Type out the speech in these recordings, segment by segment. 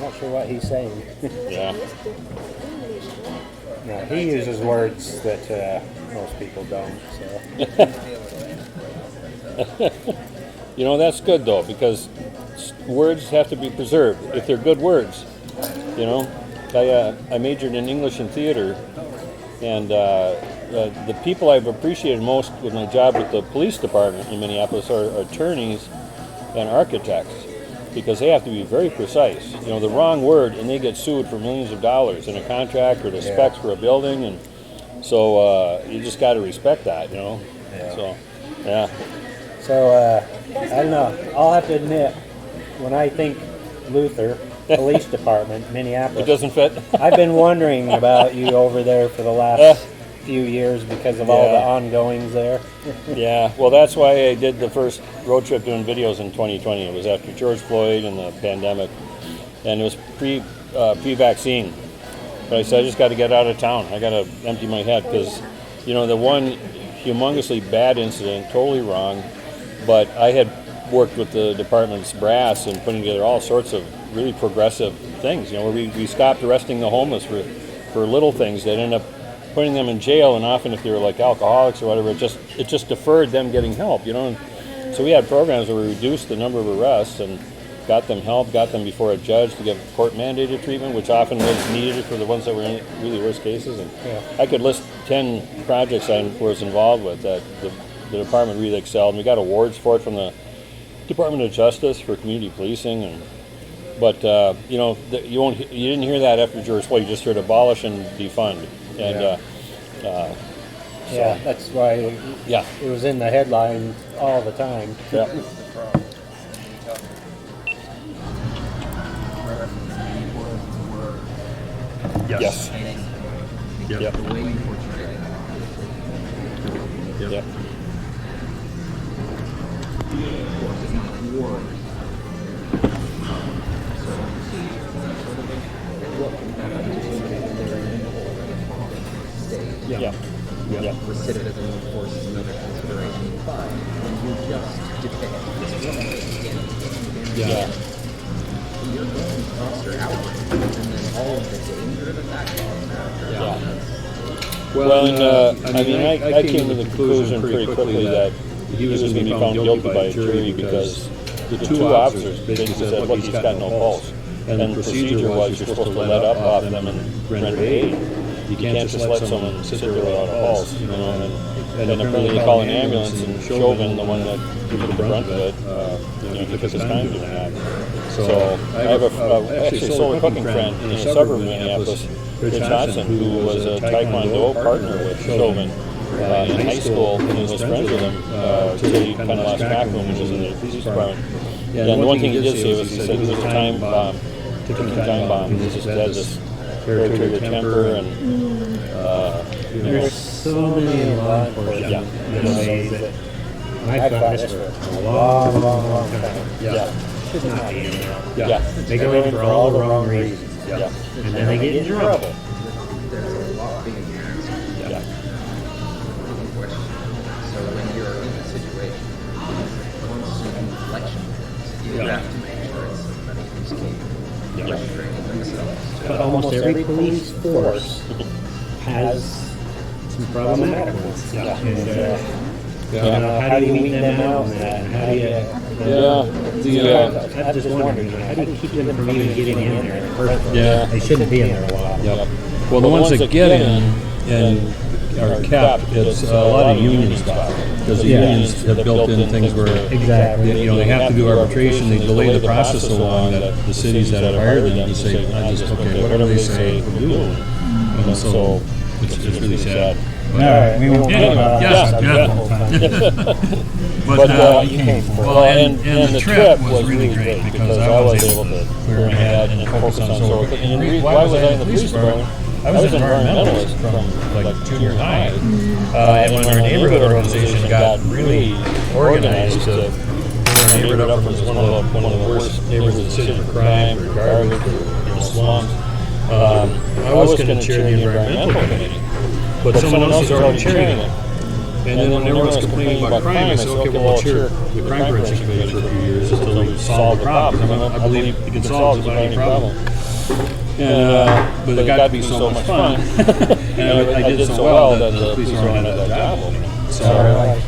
not sure what he's saying. Yeah. No, he uses words that most people don't. So. You know, that's good though, because words have to be preserved if they're good words. You know, I majored in English and theater, and the people I've appreciated most with my job with the police department in Minneapolis are attorneys and architects, because they have to be very precise. You know, the wrong word and they get sued for millions of dollars in a contract or the specs for a building, and so you just got to respect that, you know. Yeah. So, yeah. So, I don't know. I'll have to admit, when I think Luther, Police Department, Minneapolis, It doesn't fit? I've been wondering about you over there for the last few years because of all the ongoings there. Yeah, well, that's why I did the first road trip doing videos in 2020. It was after George Floyd and the pandemic, and it was pre-vaccine. But I said, I just got to get out of town. I got to empty my head because, you know, the one humongously bad incident, totally wrong, but I had worked with the department's brass and putting together all sorts of really progressive things. You know, where we stopped arresting the homeless for little things that end up putting them in jail, and often if they were like alcoholics or whatever, it just deferred them getting help, you know. And so we had programs where we reduced the number of arrests and got them help, got them before a judge to get court-mandated treatment, which often was needed for the ones that were in really worst cases. And I could list 10 projects I was involved with that the department really excelled. And we got awards for it from the Department of Justice for community policing. But you know, you didn't hear that after George Floyd. You just heard abolish and defund. And that's why it was in the headlines all the time. Yeah. Yes. Yep. Yep. The way you portray it. Yep. Of course, it's not war. Yeah. Yeah. Recidivism, of course, is another consideration. But when you just depict this woman again, Yeah. you're going to foster outrage, and then all of the danger that causes after. Well, I mean, I came to the conclusion pretty quickly that he was going to be found guilty by a jury because the two officers basically said, look, he's got no pulse. And the procedure was you're supposed to let up off them and render aid. You can't just let someone sit there without a pulse, you know. And apparently they call an ambulance, and Chauvin, the one that took the brunt of it, he took his time doing that. So I have actually a solar cooking friend in a suburb of Minneapolis, Rich Hodson, who was a Taekwondo partner with Chauvin in high school, and was friends with him until he kind of lost track of him, which was in the police department. And the one thing he did say was, he said he was a time bomb, ticking time bomb. He just had this very trigger temper, and There's so many law enforcement ways that I've thought this for a long time. Should not be in there. Yeah. They go in for all the wrong reasons. Yeah. And then they get in trouble. There's a lot being asked. Yeah. Question. So when you're in a situation, once you do reflection, you have to make sure it's somebody who's capable of training themselves. But almost every police force has some problematic ones. How do you weed them out? How do you? I'm just wondering, how do you keep them from even getting in there? Yeah. They shouldn't be in there a lot. Yep. Well, the ones that get in and are kept, it's a lot of union stuff, because the unions have built in things where they have to do arbitration. They delay the process so long that the cities that have hired them just say, whatever they say, we'll do. And so it's really sad. All right, we won't talk about But the trip was really great because I was able to clear my head and focus on solar cooking. And why was I in the police department? I was an environmentalist from like junior high, and when our neighborhood organization got really organized to bring our neighborhood up from one of the worst neighborhoods in the city for crime, for garbage, for slums, I was going to chair the environmental committee, but someone else was already chairing it. And then when everyone was complaining about crime, I said, okay, well, I'll chair the crime prevention committee for a few years until we solve the problem. I believe it can solve it without any problem. And, but it got to be so much fun. And I did so well that the police department had that job opening. So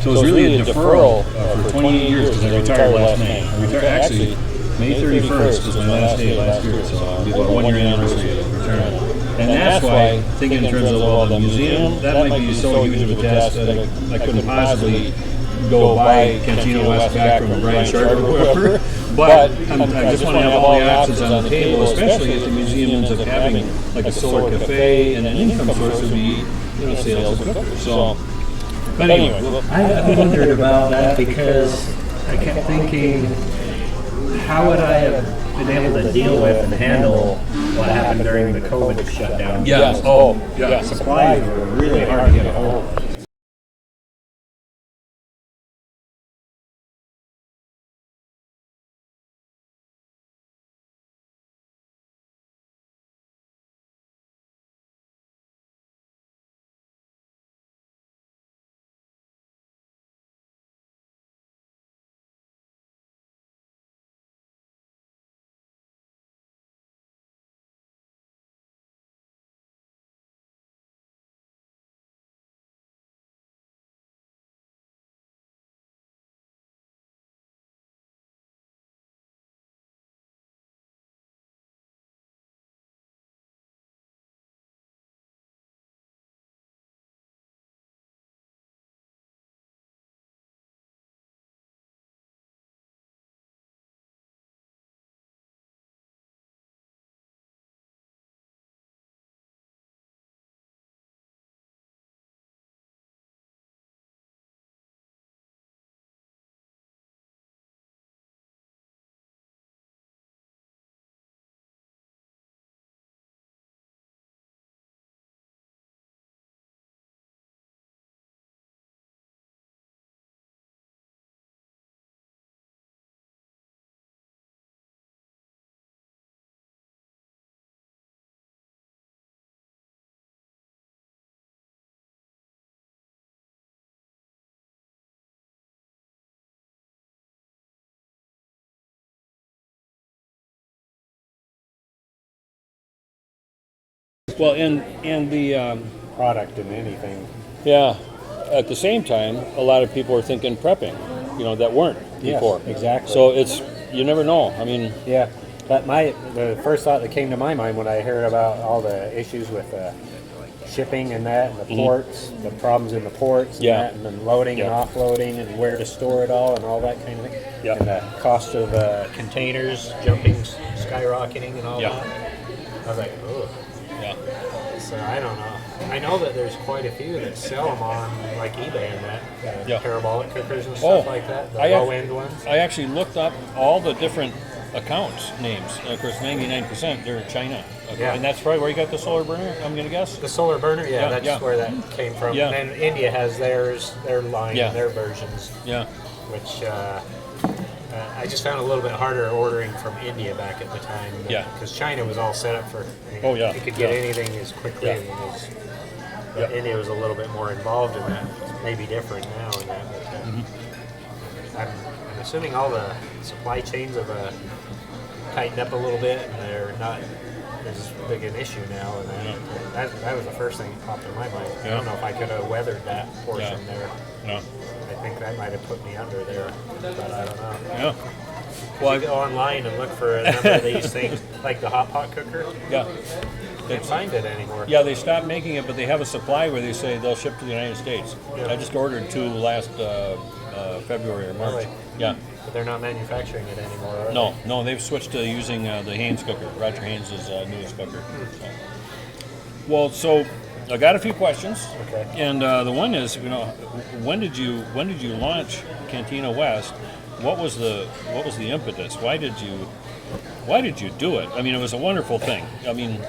it was really a deferral for 28 years because I retired last May. Actually, May 31st was my last day last year, so it'll be about 1 year anniversary of retirement. And that's why, thinking in terms of, well, the museum, that might be so huge of a task that I couldn't possibly go buy Cantina West back from Brian Sharp or whoever. But I just want to have all the options on the table, especially if the museum ends up having like a solar cafe, and an income source would be, sales of cookers. So, but anyway, I wondered about that because I kept thinking, how would I have been able to deal with and handle what happened during the COVID shutdown? Yes. Supplies were really hard to get a hold of. Well, and the Product in anything. yeah. At the same time, a lot of people are thinking prepping, that weren't before. Yes, exactly. So it's you never know. I mean, Yeah, but the first thought that came to my mind when I heard about all the issues with shipping and that, and the ports, the problems in the ports, and, Yeah. that, and then loading and Yeah. offloading, and where to store it all, and all that kind of thing. Yeah. And the cost of containers skyrocketing, and all Yeah. that. I was like, oh. yeah. So I don't know. I know that there's quite a few that sell them on like eBay and that, Yeah. parabolic cookers and stuff like that, the low end ones. I actually looked up all the different accounts names. And of course, 99% they're in China. Okay. Yeah. And that's probably where you got the solar burner, I'm going to guess? The solar burner, Yeah, that's yeah. where that came from. Yeah. And then India has their line, Yeah. their versions, Yeah. which I just found a little bit harder ordering from India back at the time. Yeah. Because China was all set up for, Oh, yeah. you could get Yeah. anything as quickly Yeah. but Yeah. India was a little bit more involved in that. Maybe different now in that. But, I'm assuming all the supply chains have tightened up a little bit, and they're not as big an issue now. And that was the first thing that popped in my mind. I Yeah. don't know if I could have weathered that portion Yeah. there. No. I think that might have put me under there, but I don't know. Yeah. Well, You go online and look for a number of these things, like the hot pot cooker. yeah. Can't find it anymore. Yeah, they stopped making it, but they have a supply where they say they'll ship to the United States. Yeah. I just ordered 2 last February or March. Really? Yeah. But they're not manufacturing it anymore, are No, no, they've switched to using the Haynes cooker, Roger Haynes' newest cooker. So. Well, so I got a few questions. Okay. And the one is, when did you launch Cantina West? What was the impetus? Why did you do it? I mean, it was a wonderful thing. I mean,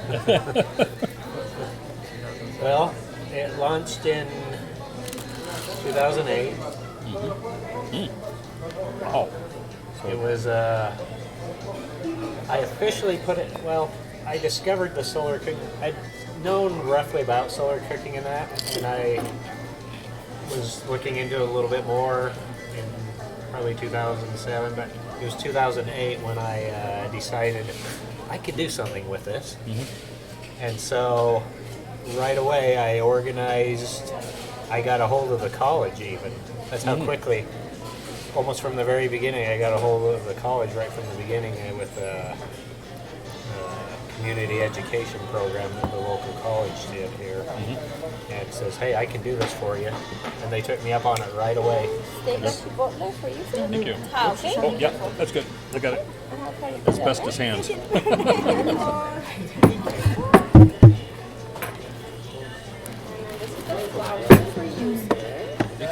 Well, it launched in 2008. wow. It was, I officially put it, well, I discovered the solar cooking. I'd known roughly about solar cooking and that, and I was looking into it a little bit more in probably 2007, but it was 2008 when I decided I could do something with this. And so right away I organized, I got a hold of the college even. That's how quickly, almost from the very beginning, I got a hold of the college right from the beginning with the community education program that the local college did here. And says, hey, I can do this for you. And they took me up on it right away. Steak that you bought there for you? Thank you. Ah, okay. Oh, yeah, that's good. I got it. As best as hands. Thank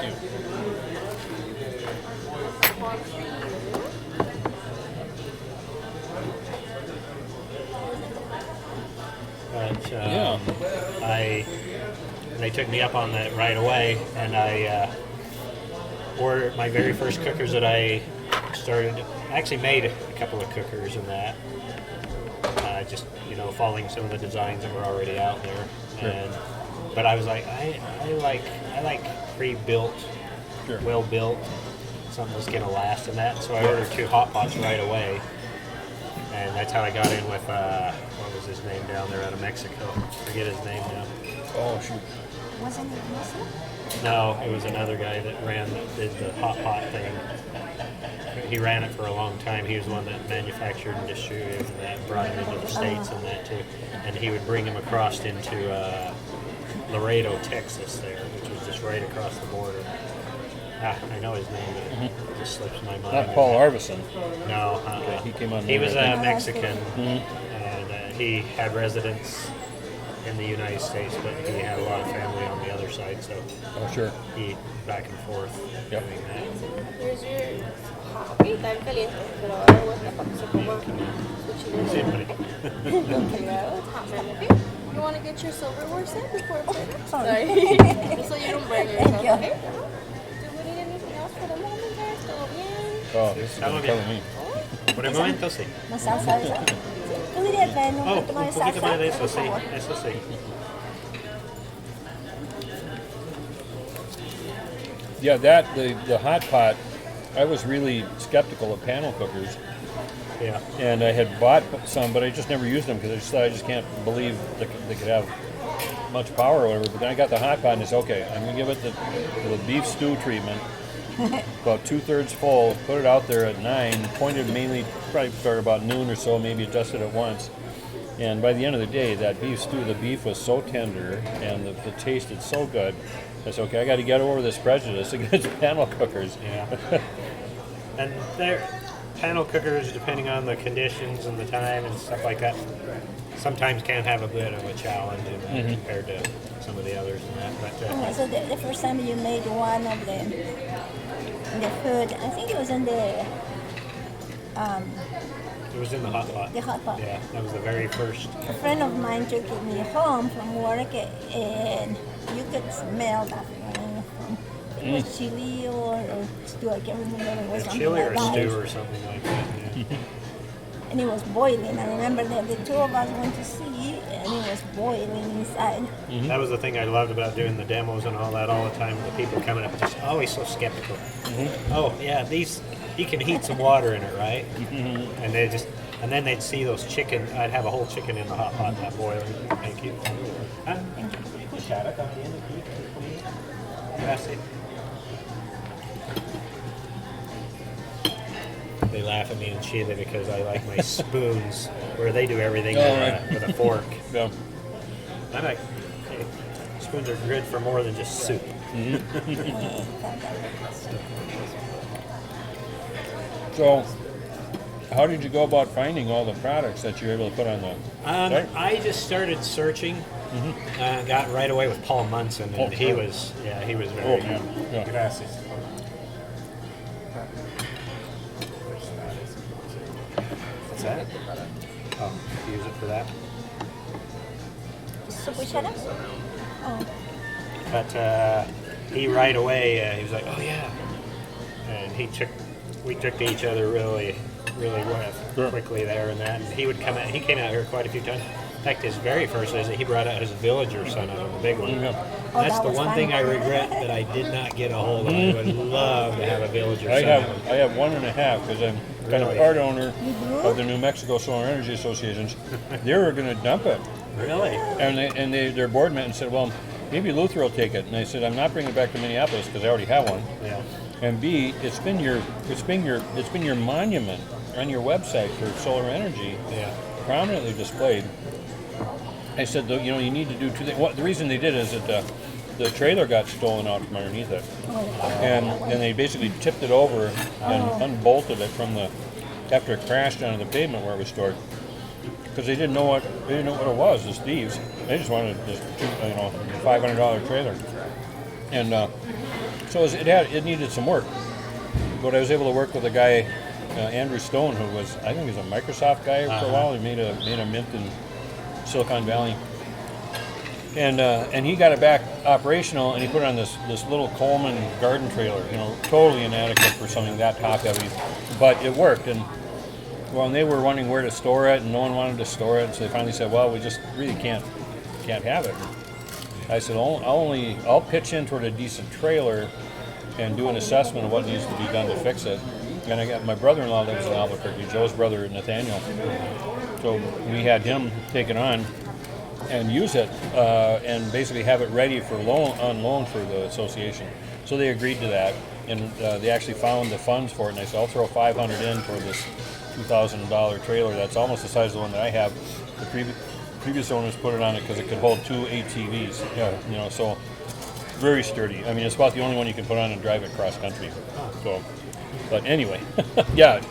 you. But Yeah. they took me up on that right away, and I ordered my very first cookers that I started. I actually made a couple of cookers and that, just following some of the designs that were already out there. But I was like, I like pre-built, well built, something that's gonna last and that. So I ordered 2 hot pots right away. And that's how I got in with, what was his name down there out of Mexico? Forget his name now. Oh, shoot. Wasn't it Muslim? No, it was another guy that did the hot pot thing. He ran it for a long time. He was the one that manufactured and distributed and that, brought him into the States and that too. And he would bring him across into Laredo, Texas there, which was just right across the border. I know his name, but it just slips my mind. Not Paul Arvison. No, He came on. he was there, I a think. Mexican, and he had residence in the United States, but he had a lot of family on the other side, so Oh, sure. he back and forth Yep. doing that. Here's your coffee. Está caliente, pero ahora vuelta para que se coma su chile. It's hot coffee. You want to get your silverware set before it's ready? Sorry. Just so you don't burn yourself, okay? Do we need anything else for the moment, guys? ¿Todo bien? Oh, this is Estamos killing bien. me. Por el momento sí. ¿La salsa esa? Tú dirías que no Oh, un un poquito más de poquito salsa. más de eso, por sí, favor. eso sí. Yeah, the hot pot, I was really skeptical of panel cookers. Yeah. And I had bought some, but I just never used them because I just thought I just can't believe they could have much power or whatever. But then I got the hot pot and it's okay. I'm gonna give it the beef stew treatment, about 2/3 full. Put it out there at 9. Pointed mainly, probably started about noon or so. Maybe adjusted it once. And by the end of the day, that beef stew, the beef was so tender and the tasted so good. I said, okay, I got to get over this prejudice against panel cookers. Yeah. And panel cookers, depending on the conditions and the time and stuff like that, sometimes can have a bit of a challenge in that compared to some of the others and that. But Okay, so the first time you made one of the food, I think it was in the it was in the hot pot. The hot pot. Yeah, that was the very first. A friend of mine took me home from work, and you could smell that. It was chili or stew. I can't remember. It was something Chili like or that. stew or something like that. Yeah. And it was boiling. I remember that the 2 of us went to see, and it was boiling inside. That was the thing I loved about doing the demos and all that all the time. The people coming up just always so skeptical. Oh yeah, you can heat some water in it, right? And then they'd see those chicken. I'd have a whole chicken in the hot pot not boiling. Thank you. Cuchara también aquí. Gracias. They laugh at me in Chile because I like my spoons where they do everything with a fork. Yeah. I'm like, okay, spoons are good for more than just soup. So, how did you go about finding all the products that you're able to put on the site? I just started searching. Got right away with Paul Munson, and he was very good. Yeah. Gracias. What's that? Oh, use it for that. Su cuchara? Oh. But he right away, he was like, oh yeah. And we took to each other really Sure. quickly there and that. And he came out here quite a few times. fact, his very first visit, he brought out his Villager son on the big one. Yeah. Oh, That's that the was one fun. thing I regret that I did not get a hold of. I would love to have a Villager I son. have 1.5 because I'm kind of Really? part owner of the New Mexico Solar Energy Associations. They were going to dump it, Really? and their board met and said, well, maybe Luther will take it. And I said, I'm not bringing it back to Minneapolis because I already have one. Yeah. And B, it's been your monument on your website for solar energy, Yeah. prominently displayed. I said, you need to do two things. The reason they did is that the trailer got stolen out from underneath it, and they basically tipped it over and unbolted it after it crashed onto the pavement where it was stored, because they didn't know what it was. As thieves, they just wanted this $500 trailer, and so it needed some work. But I was able to work with a guy, Andrew Stone, who was, I think he was a Microsoft guy for a while. He made a mint in Silicon Valley, and he got it back operational, and he put it on this little Coleman garden trailer, totally inadequate for something that top heavy, but it worked. And they were wondering where to store it, and no one wanted to store it, so they finally said, well, we just really can't have it. I said, I'll pitch in toward a decent trailer and do an assessment of what needs to be done to fix it. And I got my brother-in-law lives in Albuquerque, Joe's brother Nathaniel. So we had him take it on and use it, and basically have it ready for on loan for the association. So they agreed to that, and they actually found the funds for it. And I said, I'll throw $500 in for this $2,000 trailer. That's almost the size of the one that I have. The previous owners put it on it because it could hold 2 ATVs. Yeah. So very sturdy. I mean, it's about the only one you can put on and drive it cross country. So, but anyway, yeah.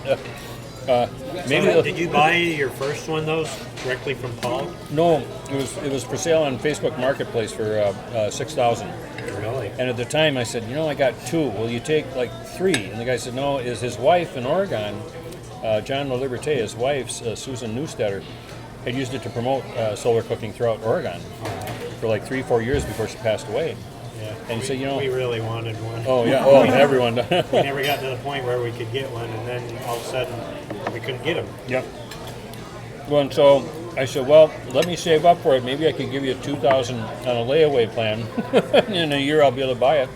Maybe Did you buy your first one, those, directly from Paul? No, it was for sale on Facebook Marketplace for $6,000. Really? And at the time, I said, I got 2. Will you take 3? And the guy said, no. Is his wife in Oregon, John LaLiberte, his wife, Susan Neustetter, had used it to promote solar cooking throughout Oregon for 3-4 years before she passed away. Yeah. And he said, we really wanted one. Oh yeah, everyone. We never got to the point where we could get one, and then all of a sudden we couldn't get them. Yep. Well, and so I said, well, let me save up for it. Maybe I could give you $2,000 on a layaway plan. In a year, I'll be able to buy it.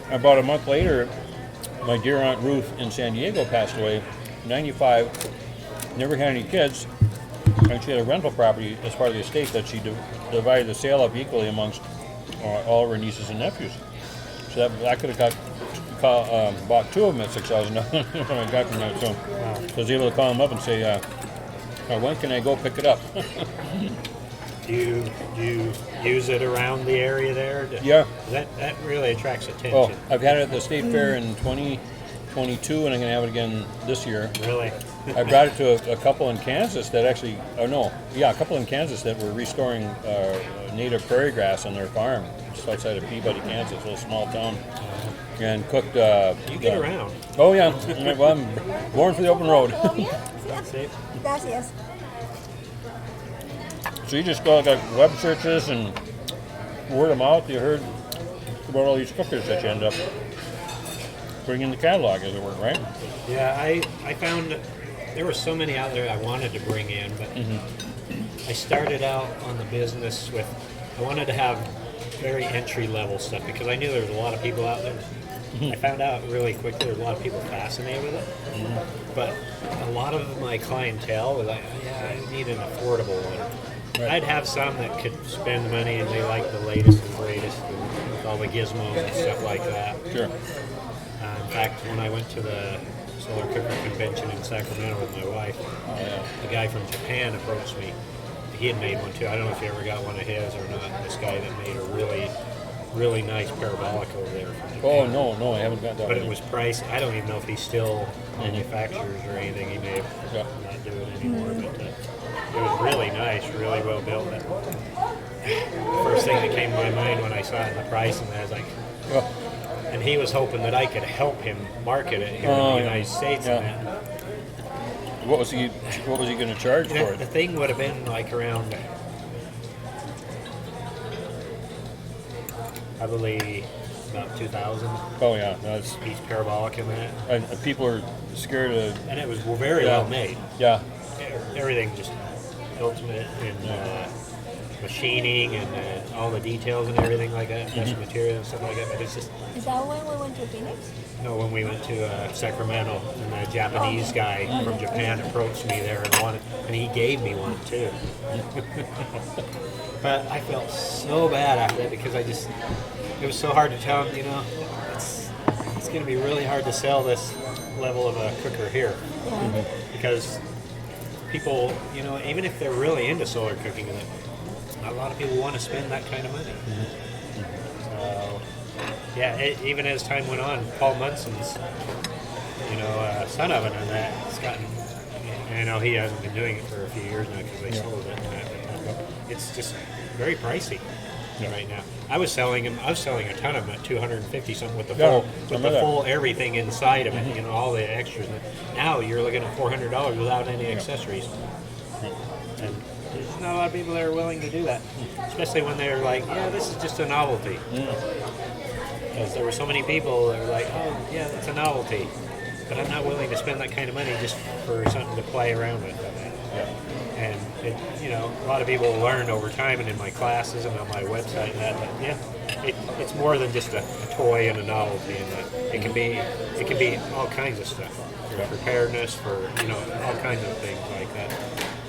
About a month later, my dear Aunt Ruth in San Diego passed away, 95, never had any kids, and she had a rental property as part of the estate that she divided the sale up equally amongst all of her nieces and nephews. So I could have bought 2 of them at $6,000 when I got from that. So I was able to call them up and say, when can I go pick it up? Do you use it around the area there? Yeah. That really attracts attention. Oh, I've had it at the state fair in 2022, and I'm going to have it again this year. Really? I brought it to a couple in Kansas that actually, a couple in Kansas that were restoring native prairie grass on their farm, just outside of Peabody, Kansas, a little small town, and cooked. You get around. Oh yeah, well, I'm born for the open road. See? Gracias. So you just go like web searches and word of mouth. You heard about all these cookers that you end up putting in the catalog, as it were, right? Yeah, I found there were so many out there I wanted to bring in, but I started out on the business with, I wanted to have very entry-level stuff because I knew there was a lot of people out there. I found out really quickly there were a lot of people fascinated with it, but a lot of my clientele was like, I need an affordable one. Right. I'd have some that could spend the money and they like the latest and greatest with all the gizmos and stuff like that. Sure. In fact, when I went to the Solar Cooker Convention in Sacramento with my wife, a guy from Japan approached me. He had made one too. I don't know if you ever got one of his or not. This guy that made a really, really nice parabolic over there from Japan. Oh, no, I haven't got that But one. it was priced. I don't even know if he still manufactures or anything. He may have not do it anymore, but it was really nice, really well built. The first thing that came to my mind when I saw it in the price, and I was like, and he was hoping that I could help him market it here in the United States. Yeah. And that. What was he going to charge for The it? thing would have been like around, probably about 2,000. Oh yeah, that's Piece parabolic in that, people are scared of. and it was very well made. Yeah. Everything just ultimate in machining and all the details and everything like that, best material and stuff like that. But it's just Is that when we went to Phoenix? when we went to Sacramento, and a Japanese guy from Japan approached me there and he gave me one too. But I felt so bad after that because it was so hard to tell him, it's going to be really hard to sell this level of a cooker here because people, even if they're really into solar cooking, a lot of people want to spend that kind of money. So, even as time went on, Paul Munson's, son oven and that, it's gotten, I know he hasn't been doing it for a few years now because they sold it. It's just very pricey right now. I was selling a ton of them at $250 something with the full everything inside of it, all the extras. Now you're looking at $400 without any accessories. And there's not a lot of people that are willing to do that, especially when they're like, this is just a novelty. Because there were so many people that were like, oh, yeah, it's a novelty. But I'm not willing to spend that kind of money just for something to play around with. And, a lot of people learn over time and in my classes and on my website and that, it's more than just a toy and a novelty. And it can be all kinds of stuff. For preparedness, for, all kinds of things like that.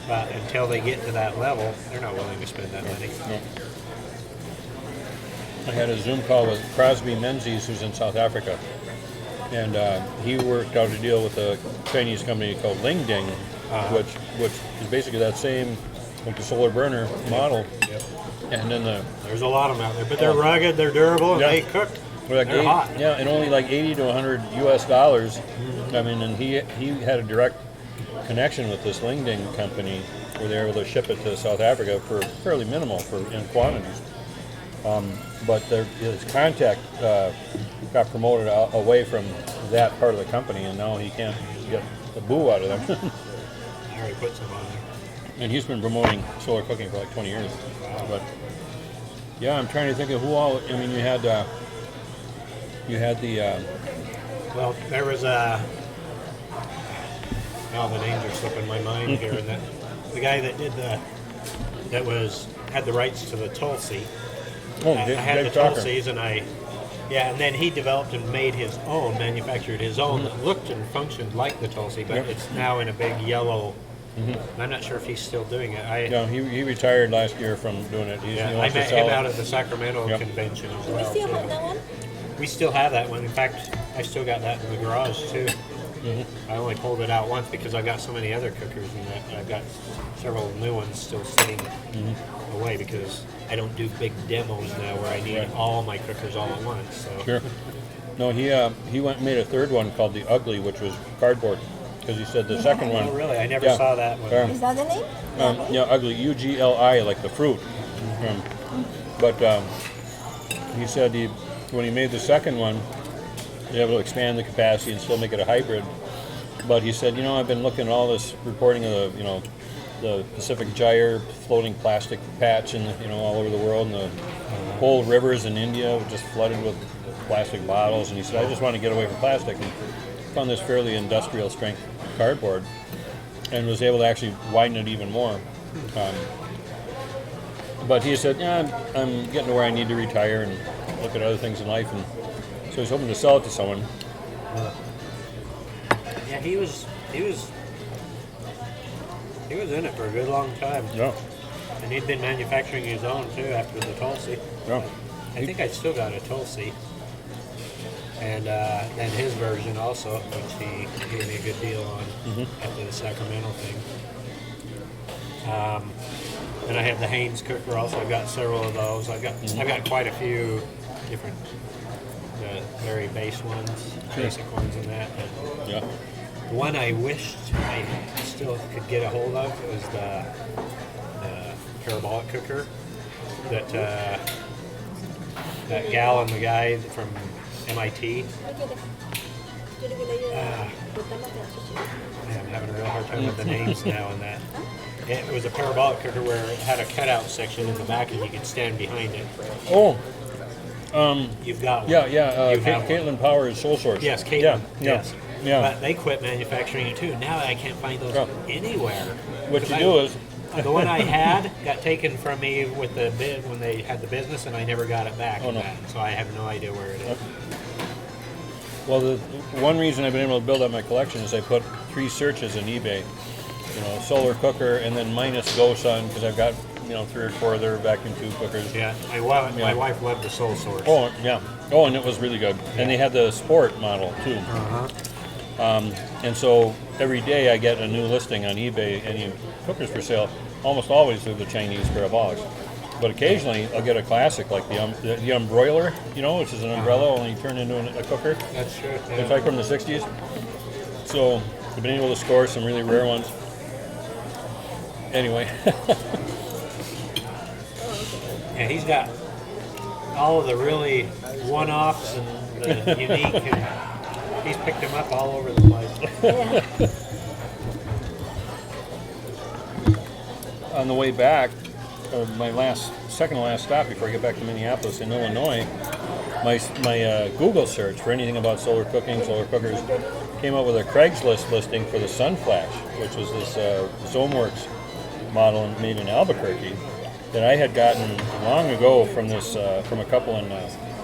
But until they get to that level, they're not willing to spend that money. No. I had a Zoom call with Crosby Menzies, who's in South Africa, and he worked out a deal with a Chinese company called Ling Ding, which is basically that same like the solar burner model. Yep. And then there's a lot of them out there, but they're rugged, they're durable, and they cook. They're hot. Yeah, and only like $80 to $100 US. I mean, and he had a direct connection with this Ling Ding company where they were able to ship it to South Africa for fairly minimal in quantities. But his contact got promoted away from that part of the company, and now he can't get the boo out of them. I already put some on there. And he's been promoting solar cooking for like 20 years. Wow. But yeah, I'm trying to think of who all. I mean, you had the. Well, there was the names are slipping my mind here. And the guy that did had the rights to the Tulsi. Oh, I had the Tulsi's, and and then he developed and manufactured his own that looked and functioned like the Tulsi, but it's now in a big yellow. I'm not sure if he's still doing it. He retired last year from doing it. I met him out at the Sacramento convention as well. We still have that one? We still have that one. In fact, I still got that in the garage too. I only pulled it out once because I've got so many other cookers in that. I've got several new ones still sitting away because I don't do big demos now where I need all my cookers all at once. So. Sure. No, he went and made a third one called the Ugly, which was cardboard. Because he said the second one. Oh, really? I never saw that one. Is that the name? Ugly, UGLI, like the fruit. But he said when he made the second one, he was able to expand the capacity and still make it a hybrid. But he said, I've been looking at all this reporting of the Pacific Gyre floating plastic patch and all over the world, and the whole rivers in India were just flooded with plastic bottles. And he said, I just want to get away from plastic. And found this fairly industrial strength cardboard and was able to actually widen it even more. But he said, I'm getting to where I need to retire and look at other things in life, and so he's hoping to sell it to someone. Yeah, he was in it for a good long time. Yeah. And he'd been manufacturing his own too after the Tulsi. Yeah. I think I still got a Tulsi. And then his version also, which he gave me a good deal on after the Sacramento thing. And I have the Haynes cooker also. I've got several of those. I've got quite a few different, very basic ones in that. Yeah. The one I wished I still could get a hold of was the parabolic cooker that gal and the guy from MIT. I'm having a real hard time with the names now and that. It was a parabolic cooker where it had a cutout section in the back and you could stand behind it. Oh. You've got one. Yeah. Caitlin Power is Sole Source. Yes, Caitlin. Yes. Yeah. But they quit manufacturing it too. Now I can't find those anywhere. What you do is, The one I had got taken from me with the bid when they had the business, and I never got it back. Oh, no. So I have no idea where it is. Well, the one reason I've been able to build up my collection is I put 3 searches in eBay. You know, solar cooker, and then minus GoSun, because I've got 3 or 4 other vacuum tube cookers. Yeah, my wife loved the Soul Source. Oh yeah. Oh, and it was really good. Yeah. And they had the sport model too. And so every day I get a new listing on eBay, any cookers for sale. Almost always they're the Chinese parabolics. But occasionally I'll get a classic like the Umbroiler, which is an umbrella only turned into a cooker. That's true. It's like from the 60s. So I've been able to score some really rare ones. Anyway. Yeah, he's got all of the really one-offs and the unique, and he's picked them up all over the place. On the way back, my second to last stop before I get back to Minneapolis in Illinois, my Google search for anything about solar cooking, solar cookers, came up with a Craigslist listing for the Sunflash, which was this Zomeworks model made in Albuquerque that I had gotten long ago from a couple in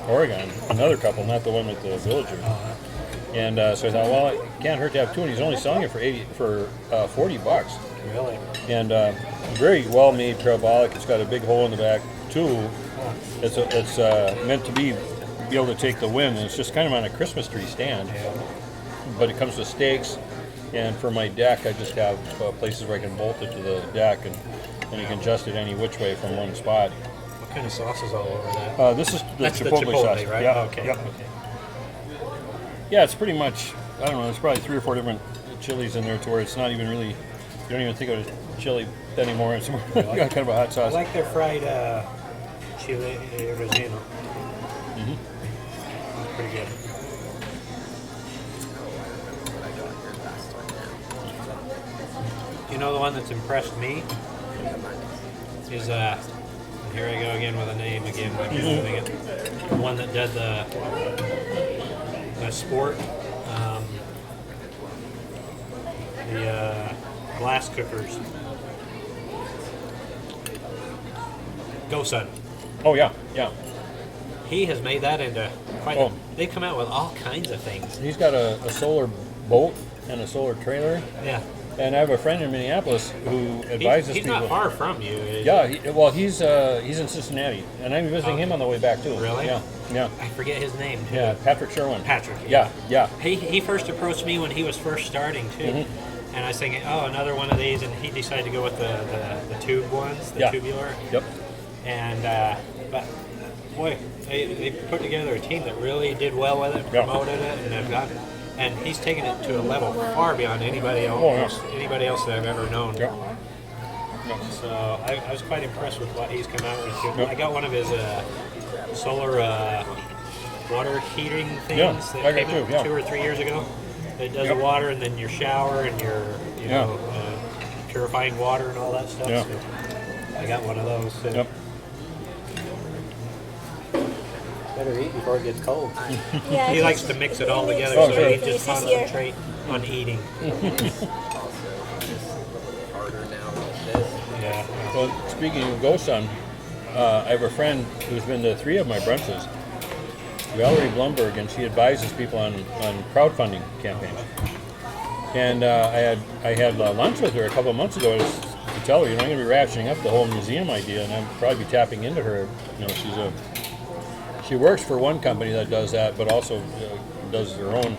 Oregon, another couple, not the one with the villager. And so I thought, well, it can't hurt to have 2, and he's only selling it for $40. Really? And very well made parabolic. It's got a big hole in the back too. It's meant to be able to take the wind, and it's just kind of on a Christmas tree stand. But it comes with stakes, and for my deck, I just have places where I can bolt it to the deck, and you can adjust it any which way from one spot. What kind of sauce is all over that? This is the That's Chipotle, the Chipotle sauce, right? Yeah. Okay. Yep. Okay. Yeah, it's pretty much. I don't know. There's probably 3 or 4 different chilies in there to where it's not even really. You don't even think of it as chili anymore. It's more kind of a hot I sauce. like their fried chile relleno. Pretty good. You know the one that's impressed me is here I go again with a name again. I'm using it. The one that did the sport, the glass cookers. GoSun. Oh yeah. He has made that into quite. Oh. They come out with all kinds of things. He's got a solar boat and a solar trailer. Yeah. And I have a friend in Minneapolis who advises He's people. not far from you. Yeah, he's in Cincinnati, and I'm visiting him on the way back too. Really? Yeah. I forget his name too. Yeah, Patrick Sherwin. Patrick. Yeah. He first approached me when he was first starting too, and I was thinking, oh, another one of these, and he decided to go with the tube ones, the tubular. Yep. And but boy, they put together a team that really did well with it, promoted it, and have gotten. And he's taken it to a level far beyond anybody else, anybody else that I've ever known. Yep. So I was quite impressed with what he's come out with. Yep. I got one of his solar water heating things Yeah, that I came got out too, 2 or 3 years ago. It does Yep. the water and then your shower and your purifying water and all that stuff. Yeah. So I got one of those. So. Yep. Better eat before it gets cold. Yeah, He likes to mix it all together, Oh, so sure. he just concentrate on eating. Harder now like this. Yeah. Well, speaking of GoSun, I have a friend who's been to 3 of my brunches, Valerie Blumberg, and she advises people on crowdfunding campaigns. And I had lunch with her a couple of months ago to tell her, I'm going to be ratcheting up the whole museum idea, and I'll probably be tapping into her. She works for one company that does that, but also does her own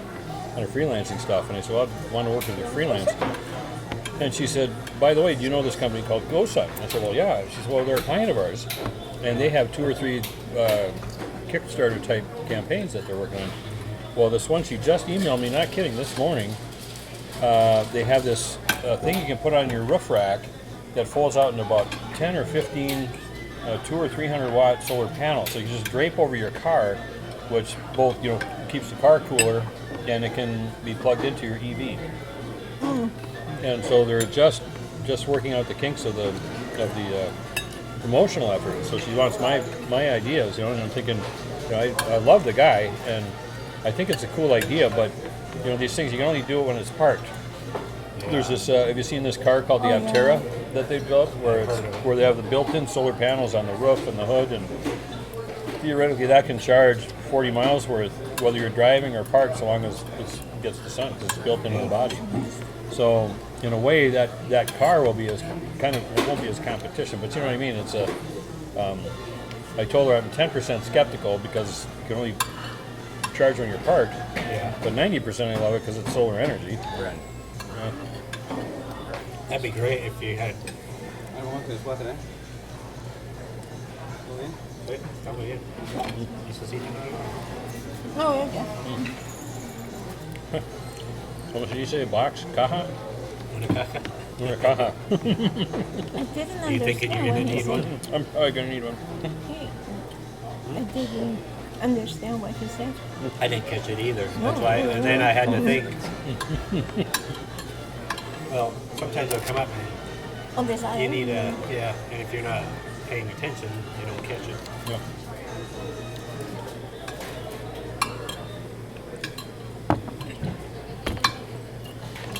kind of freelancing stuff. And I said, well, I want to work with you freelance. And she said, by the way, do you know this company called GoSun? I said, well, yeah. She said, well, they're a client of ours, and they have 2 or 3 Kickstarter type campaigns that they're working on. Well, this one, she just emailed me, not kidding, this morning. They have this thing you can put on your roof rack that folds out in about 10 or 15 200 or 300 watt solar panels. So you just drape over your car, which both keeps the car cooler, and it can be plugged into your EV. And so they're just working out the kinks of the promotional effort. So she wants my ideas, and I'm thinking, I love the guy, and I think it's a cool idea, but these things you can only do it when it's parked. There's this. Have you seen this car called the Aptera that they built, where they have the built-in solar panels on the roof and the hood, and theoretically that can charge 40 miles worth, whether you're driving or parked, so long as it gets the sun, because it's built into the body. So in a way, that car will be as it won't be as competition, but you know what I mean. It's a. I told her I'm 10% skeptical because you can only charge when you're parked. Yeah. But 90% I love it because it's solar energy. Right. That'd be great if you had. Wait, come again. Necesito. Oh, yeah. So what did you say? Box? Caja? Una caja. Una caja. I didn't Are you thinking you're understand gonna when need he one? said- I'm probably going to need one. I didn't understand what he said. I didn't catch it either. That's why, and then I had to think. Well, sometimes they'll come up and On this you island. need a, yeah, and if you're not paying attention, you don't catch it. Yeah.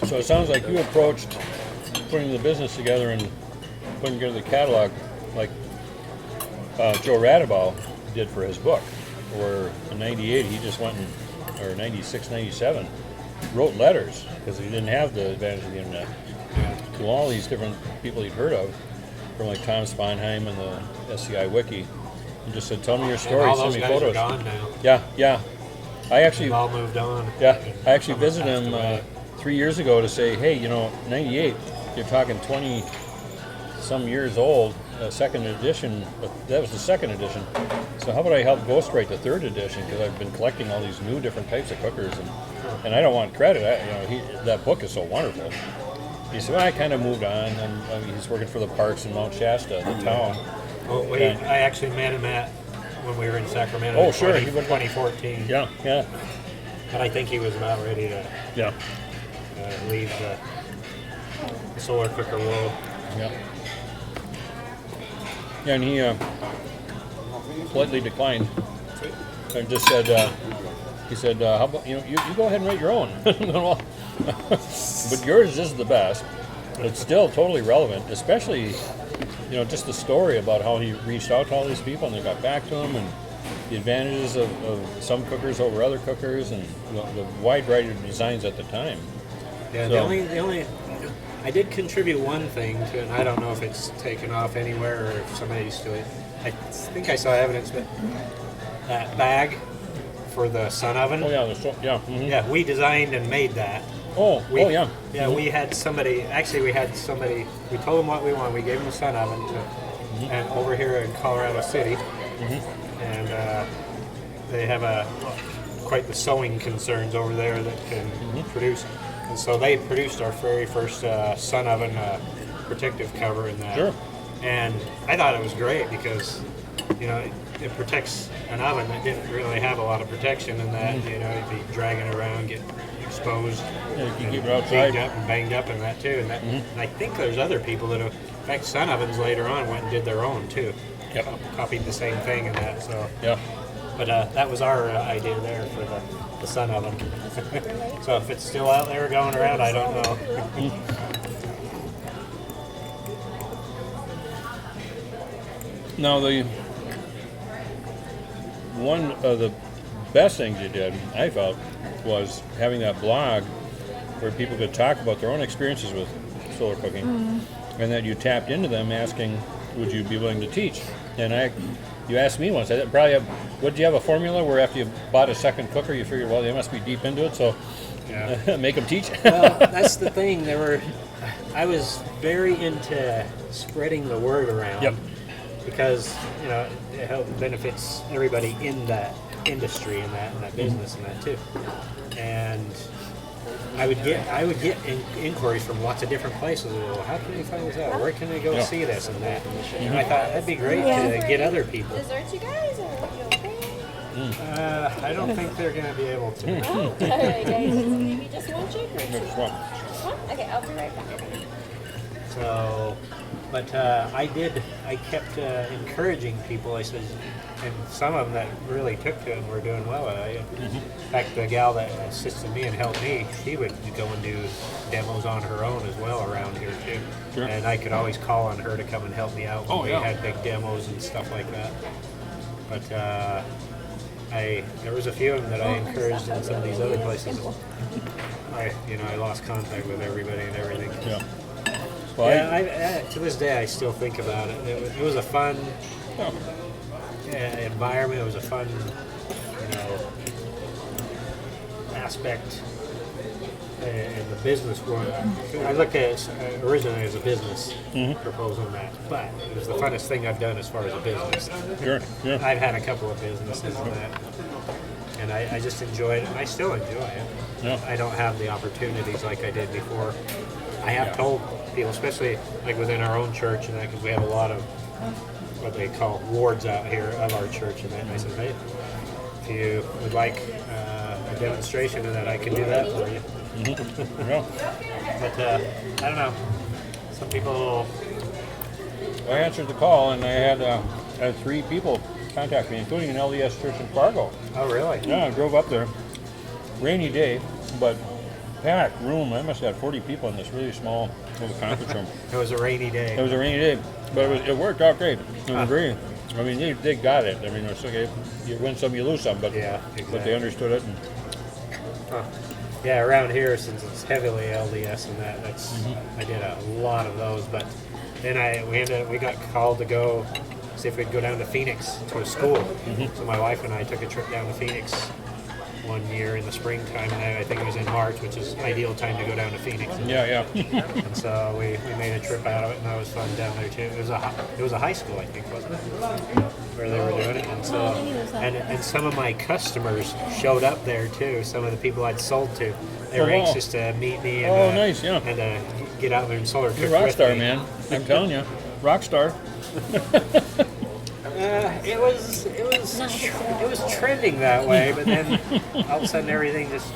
So it sounds like you approached putting the business together and putting together the catalog like Joe Radabaugh did for his book, where in 98 he just went and, or 96, 97, wrote letters because he didn't have the advantage of the internet to all these different people he'd heard of, from like Tom Sponheim and the SCI Wiki, and just said, tell me your And story, all send those me guys photos. are gone now. Yeah. I actually, They've all moved on. yeah, I actually Some have visited passed him away. 3 years ago to say, hey, 98, you're talking 20 some years old, second edition, that was the second edition. So how about I help ghostwrite the third edition, because I've been collecting all these new different types of cookers, and I don't want credit. That book is so wonderful. He said, well, I kind of moved on, and he's working for the parks in Mount Shasta, the town. Oh, wait, And- I actually met him when we were in Sacramento. Oh, in sure, he 2014. Yeah. But I think he was about ready to leave the solar cooker world. Yeah. Yeah, and he politely declined and just said, he said, how about, you go ahead and write your own. Well, but yours is the best. It's still totally relevant, especially, just the story about how he reached out to all these people and they got back to him, and the advantages of some cookers over other cookers, and the wide variety of designs at the time. Yeah, So- the only I did contribute one thing to it, and I don't know if it's taken off anywhere or if somebody's doing it. I think I saw evidence, but that bag for the sun oven. Oh, yeah, mhm. Yeah, we designed and made that. Yeah. Yeah, we had somebody, we told them what we wanted. We gave them a sun oven and over here in Colorado City. And they have quite the sewing concerns over there that can produce. And so they produced our very first sun oven protective cover in that. Sure. And I thought it was great because, it protects an oven that didn't really have a lot of protection in that, you'd be dragging around, get exposed, Yeah, you and keep it outside. beat up and banged up in that too. And I think there's other people that have, in fact, sun ovens later on went and did their own too. Yep. Copied the same thing in that. So, Yeah. but that was our idea there for the sun oven. So if it's still out there going around, I don't know. Now, one of the best things you did, I felt, was having that blog where people could talk about their own experiences with solar cooking, and that you tapped into them asking, would you be willing to teach? And you asked me once, I probably would you have a formula where after you bought a second cooker, you figured, well, they must be deep into it, so make them teach? Well, that's the thing. I was very into spreading the word around. Yep. Because it benefits everybody in that industry and that business and that too. And I would get inquiries from lots of different places. Well, how can we find this out? Where can we go see this and that? And I thought that'd be great to get other people. Desserts, you guys, or you okay? I don't think they're going to be able to. Oh, all right, guys. Maybe just one shake or two. Just one. Just one? Okay, I'll be right back. So But I kept encouraging people. I said, and some of them that really took to it and were doing well. In fact, the gal that assisted me and helped me, she would go and do demos on her own as well around here too. Sure. And I could always call on her to come and help me out when Oh, we yeah. had big demos and stuff like that. But there was a few of them that I encouraged in some of these other places. I lost contact with everybody and everything. Yeah. Well, Yeah, to this day I still think about it. It was a fun environment. It was a fun, aspect in the business world. I looked at it originally as a business proposal match, but it was the funnest thing I've done as far as a business. sure. Yeah. I've had a couple of businesses and that, and I just enjoyed it. And I still enjoy it. Yeah. I don't have the opportunities like I did before. I have told people, especially like within our own church, and that because we have a lot of what they call wards out here of our church, and that. And I said, hey, if you would like a demonstration of that, I can do that for you. Yeah. But I don't know. Some people. I answered the call, and I had 3 people contact me, including an LDS church in Fargo. Oh, really? Yeah, I drove up there. Rainy day, but packed room. I must have had 40 people in this really small little conference room. It was a rainy day. It was a rainy day, but it worked out great. It was great. I mean, they got it. I mean, it's okay. You win some, you lose some, but Yeah, exactly. but they understood it. And, Yeah, around here, since it's heavily LDS and that's I did a lot of those. But then we got called to go see if we'd go down to Phoenix to a school. So my wife and I took a trip down to Phoenix one year in the springtime, and I think it was in March, which is ideal time to go down to Phoenix. yeah. And so we made a trip out of it, and that was fun down there too. It was a high school, I think, wasn't it, where they were doing it. And so and some of my customers showed up there too. Some of the people I'd sold to, they were Oh, wow. anxious to meet me and Nice, yeah. and get out there and solar trip You're a rock with star, me. man. I'm telling you, rock star. It was trending that way, but then all of a sudden everything just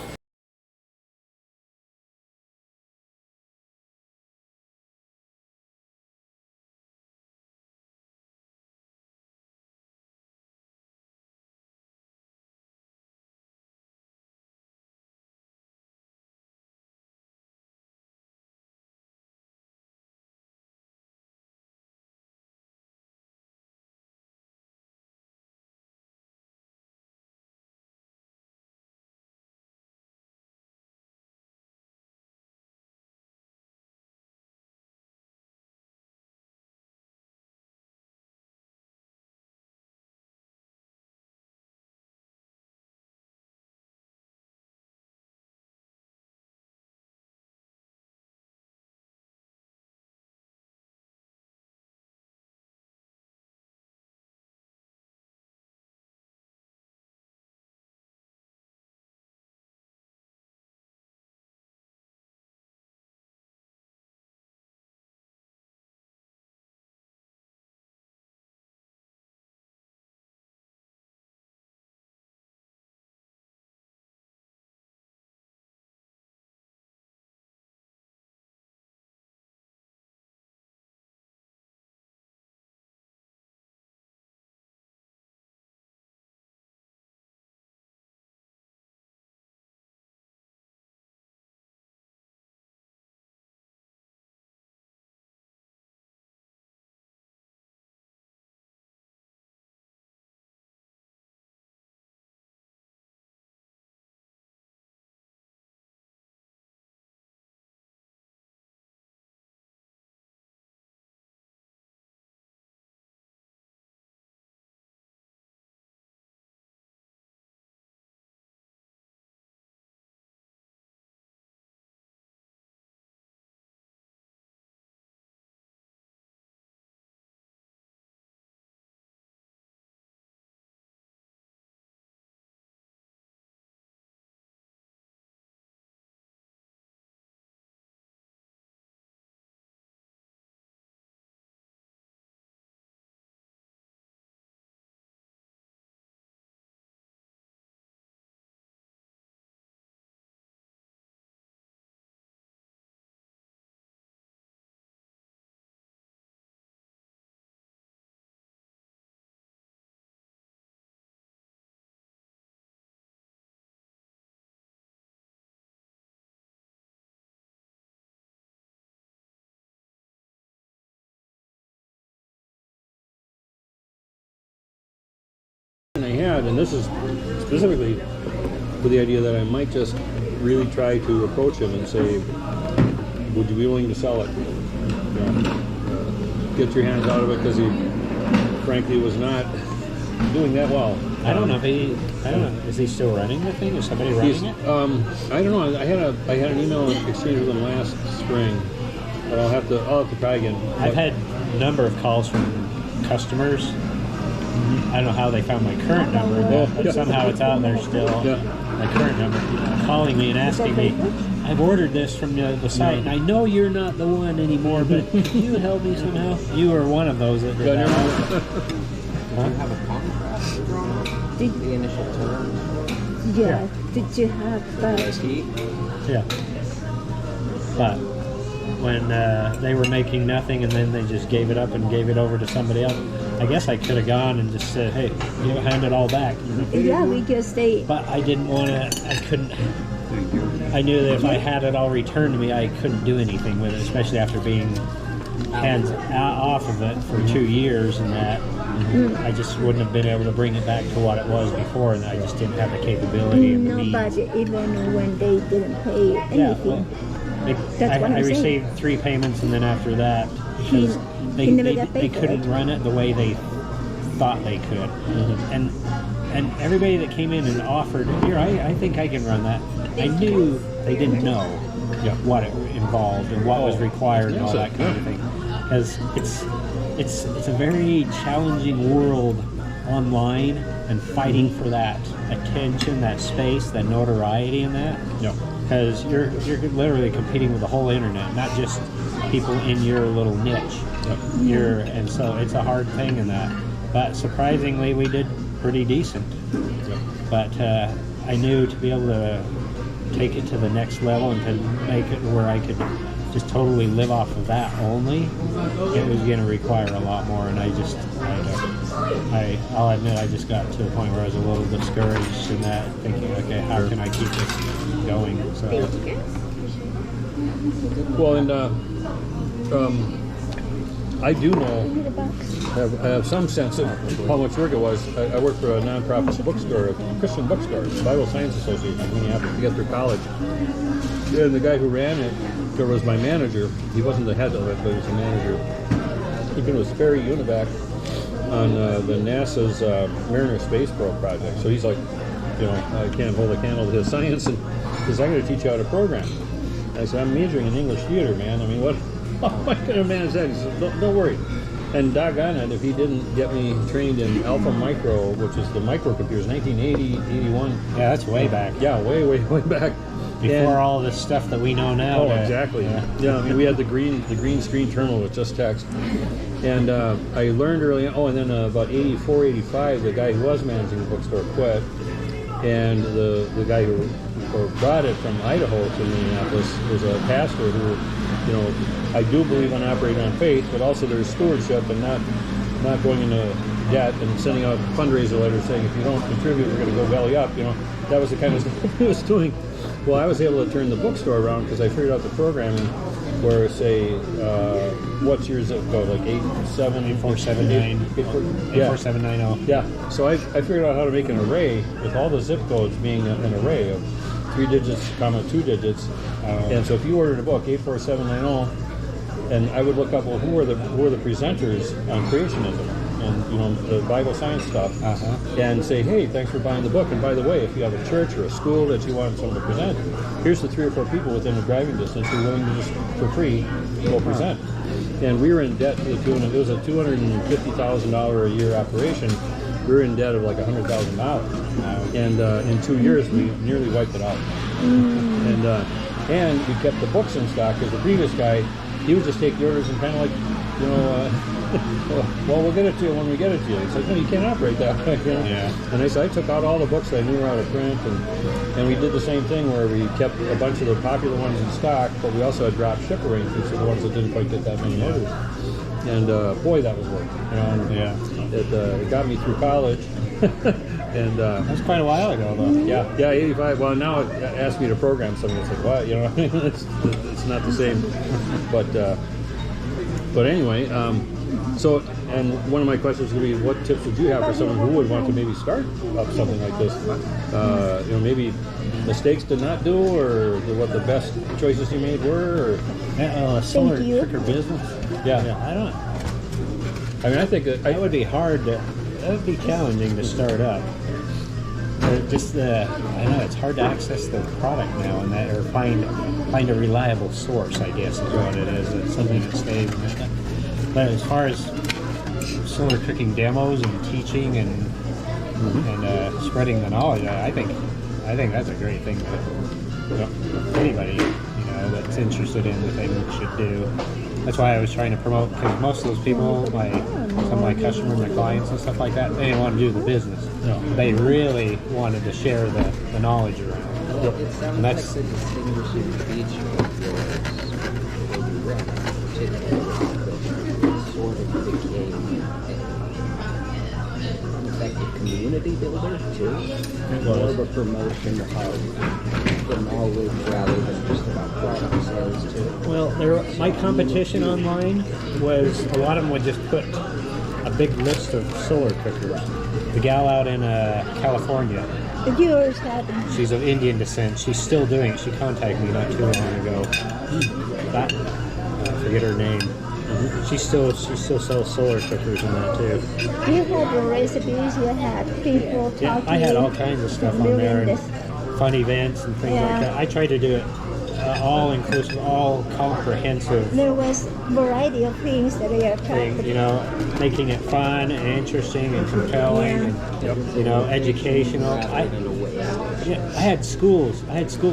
had, and this is specifically with the idea that I might just really try to approach him and say, would you be willing to sell it? Get your hands out of it, because he frankly was not doing that well. I don't know if is he still running the thing? Is somebody running it? I don't know. I had an email exchange with him last spring, but I'll have to try again. I've had a number of calls from customers. I don't know how they found my current number, but somehow it's out there still. My current number, calling me and asking me, I've ordered this from the site, and I know you're not the one anymore, but can you help me somehow? You were one of those that did that. Do you have a contract drawn up? The initial terms? Yeah. Did you have guarantee? Yeah. But when they were making nothing, and then they just gave it up and gave it over to somebody else, I guess I could have gone and just said, hey, hand it all back. Yeah, because they... But I didn't want to, I couldn't, I knew that if I had it all returned to me, I couldn't do anything with it, especially after being hands off of it for 2 years, and that I just wouldn't have been able to bring it back to what it was before, and I just didn't have the capability and the means. Nobody, even when they didn't pay anything. I received 3 payments, and then after that, because they couldn't run it the way they thought they could. And everybody that came in and offered, here, I think I can run that. I knew they didn't know what it involved and what was required and all that kind of thing. Because it's a very challenging world online, and fighting for that attention, that space, that notoriety, and that. Because you're literally competing with the whole internet, not just people in your little niche. And so it's a hard thing in that. But surprisingly, we did pretty decent. But I knew to be able to take it to the next level and to make it where I could just totally live off of that only, it was going to require a lot more. And I'll admit, I just got to the point where I was a little discouraged in that, thinking, okay, how can I keep this going? So. Well, and I do know, I have some sense of how much work it was. I worked for a nonprofit bookstore, a Christian bookstore, the Bible Science Association in Minneapolis, to get through college. And the guy who ran it, there was my manager. He wasn't the head of it, but he was the manager. He'd been with Parry on the NASA's Mariner Space Probe project. So he's like, I can't hold a candle to his science, and he says, I'm going to teach you how to program. I said, I'm majoring in English theater, man. I mean, how am I going to manage that? He said, don't worry. And doggone it, if he didn't get me trained in Alpha Micro, which is the microcomputers, 1980, 81. Yeah, that's way back. Yeah, way back. Before all this stuff that we know now. Oh, exactly. Yeah, I mean, we had the green screen terminal with just text. And I learned early on, and then about 84, 85, the guy who was managing the bookstore quit. And the guy who brought it from Idaho to Minneapolis was a pastor who, I do believe in operating on faith, but also there's stewardship and not going into debt and sending out fundraiser letters saying, if you don't contribute, we're going to go belly up. That was the kind of stuff he was doing. Well, I was able to turn the bookstore around because I figured out the programming where, say, what's your zip code? Like 84790. Yeah. So I figured out how to make an array with all the zip codes being an array of 3 digits, 2 digits. And so if you ordered a book, 84790, and I would look up, who are the presenters on creationism and the Bible science stuff, and say, hey, thanks for buying the book. And by the way, if you have a church or a school that you want someone to present, here's the 3 or 4 people within a driving distance who are willing to just for free go present. And we were in debt to the tune of, it was a $250,000 a year operation. We were in debt of like $100,000, and in 2 years we nearly wiped it out. And we kept the books in stock because the previous guy, he would just take the orders and kind of like, well, we'll get it to you when we get it to you. He said, no, you can't operate that way, Yeah. And I took out all the books that I knew were out of print, and we did the same thing where we kept a bunch of the popular ones in stock, but we also had drop ship arrangements for the ones that didn't quite get that many orders. And boy, that was work. It got me through college. And that was quite a while ago, though. Yeah, 85. Well, now it asked me to program something. It's like, what? It's not the same. But anyway, So, and one of my questions would be, what tips would you have for someone who would want to maybe start up something like this? Maybe mistakes to not do, or what the best choices you made were? Or Solar Thank you. cooker business. Yeah. I don't. I mean, I think That would be hard. That would be challenging to start up. Just I know it's hard to access the product now, and that or find a reliable source. I guess is what it is. It's something that stays. But as far as solar cooking demos and teaching and spreading the knowledge, I think that's a great thing that anybody that's interested in the thing should do. That's why I was trying to promote, because most of those people, some of my customers, my clients and stuff like that, they didn't want to do the business. No. They really wanted to share the knowledge around. Well, it sounds like the distinguishing feature of yours sort of became an effective community builder too. More of a promotion of the knowledge rather than just about product sales too. Well, my competition online was, a lot of them would just put a big list of solar cookers. The gal out in California, The viewers had she's of Indian descent. She's still doing it. She contacted me not too long ago. I forget her name. She still sells solar cookers and that too. you had the recipes, you had people talking. Yeah, I had all kinds of stuff on there, and fun events and things like that. I tried to do it all inclusive, all comprehensive There was variety of things that they thing, attracted. making it fun and interesting and compelling and, educational. I had school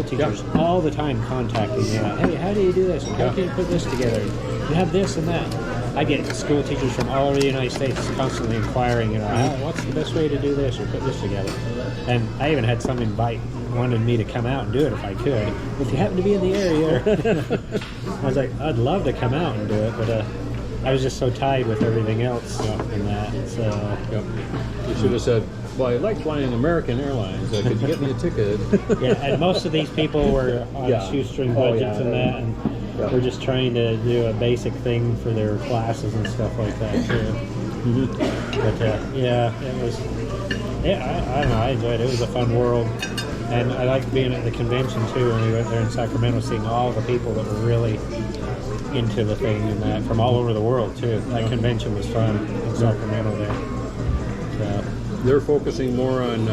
teachers all the time contacting me. Hey, how do you do this? How can you put this together? You have this and that. I get school teachers from all over the United States constantly inquiring, what's the best way to do this or put this together? And I even had some wanted me to come out and do it if I could. If you happen to be in the area. I was like, I'd love to come out and do it, but I was just so tied with everything else in that. So you should have said, well, I like flying American Airlines. Could you get me a ticket? yeah, and most of these people were on shoestring budgets and that, and we're just trying to do a basic thing for their classes and stuff like that too. But it was. Yeah, I don't know. I enjoyed it. It was a fun world, and I liked being at the convention too. When we went there in Sacramento, seeing all the people that were really into the thing and that from all over the world too. That convention was fun in Sacramento there. So. They're focusing more on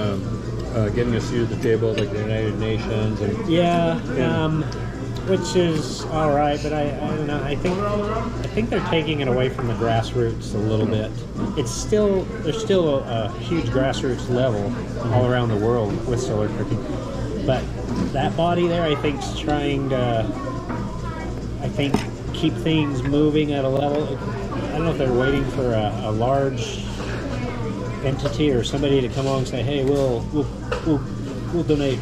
getting a seat at the table, like the United Nations, and which is all right, but I don't know. I think they're taking it away from the grassroots a little bit. There's still a huge grassroots level all around the world with solar cooking, but that body there, I think, is trying to, keep things moving at a level. I don't know if they're waiting for a large entity or somebody to come along and say, hey, we'll donate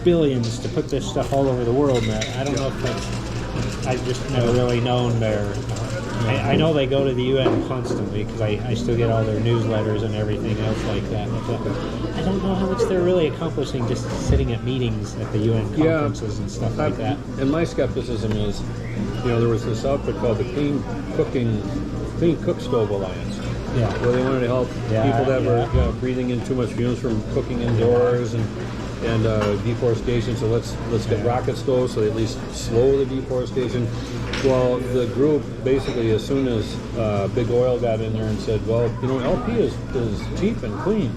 billions to put this stuff all over the world. And I don't know if that's, I've just never really known their, I know they go to the UN constantly because I still get all their newsletters and everything else like that. But I don't know how much they're really accomplishing just sitting at meetings at the UN conferences and stuff like that. And my skepticism is, there was this outfit called the Clean Cook Stove Alliance. Yeah. Where they wanted to help people that were breathing in too much fumes from cooking indoors and deforestation. So let's get rocket stoves so they at least slow the deforestation. Well, the group basically, as soon as Big Oil got in there and said, well, LP is cheap and clean.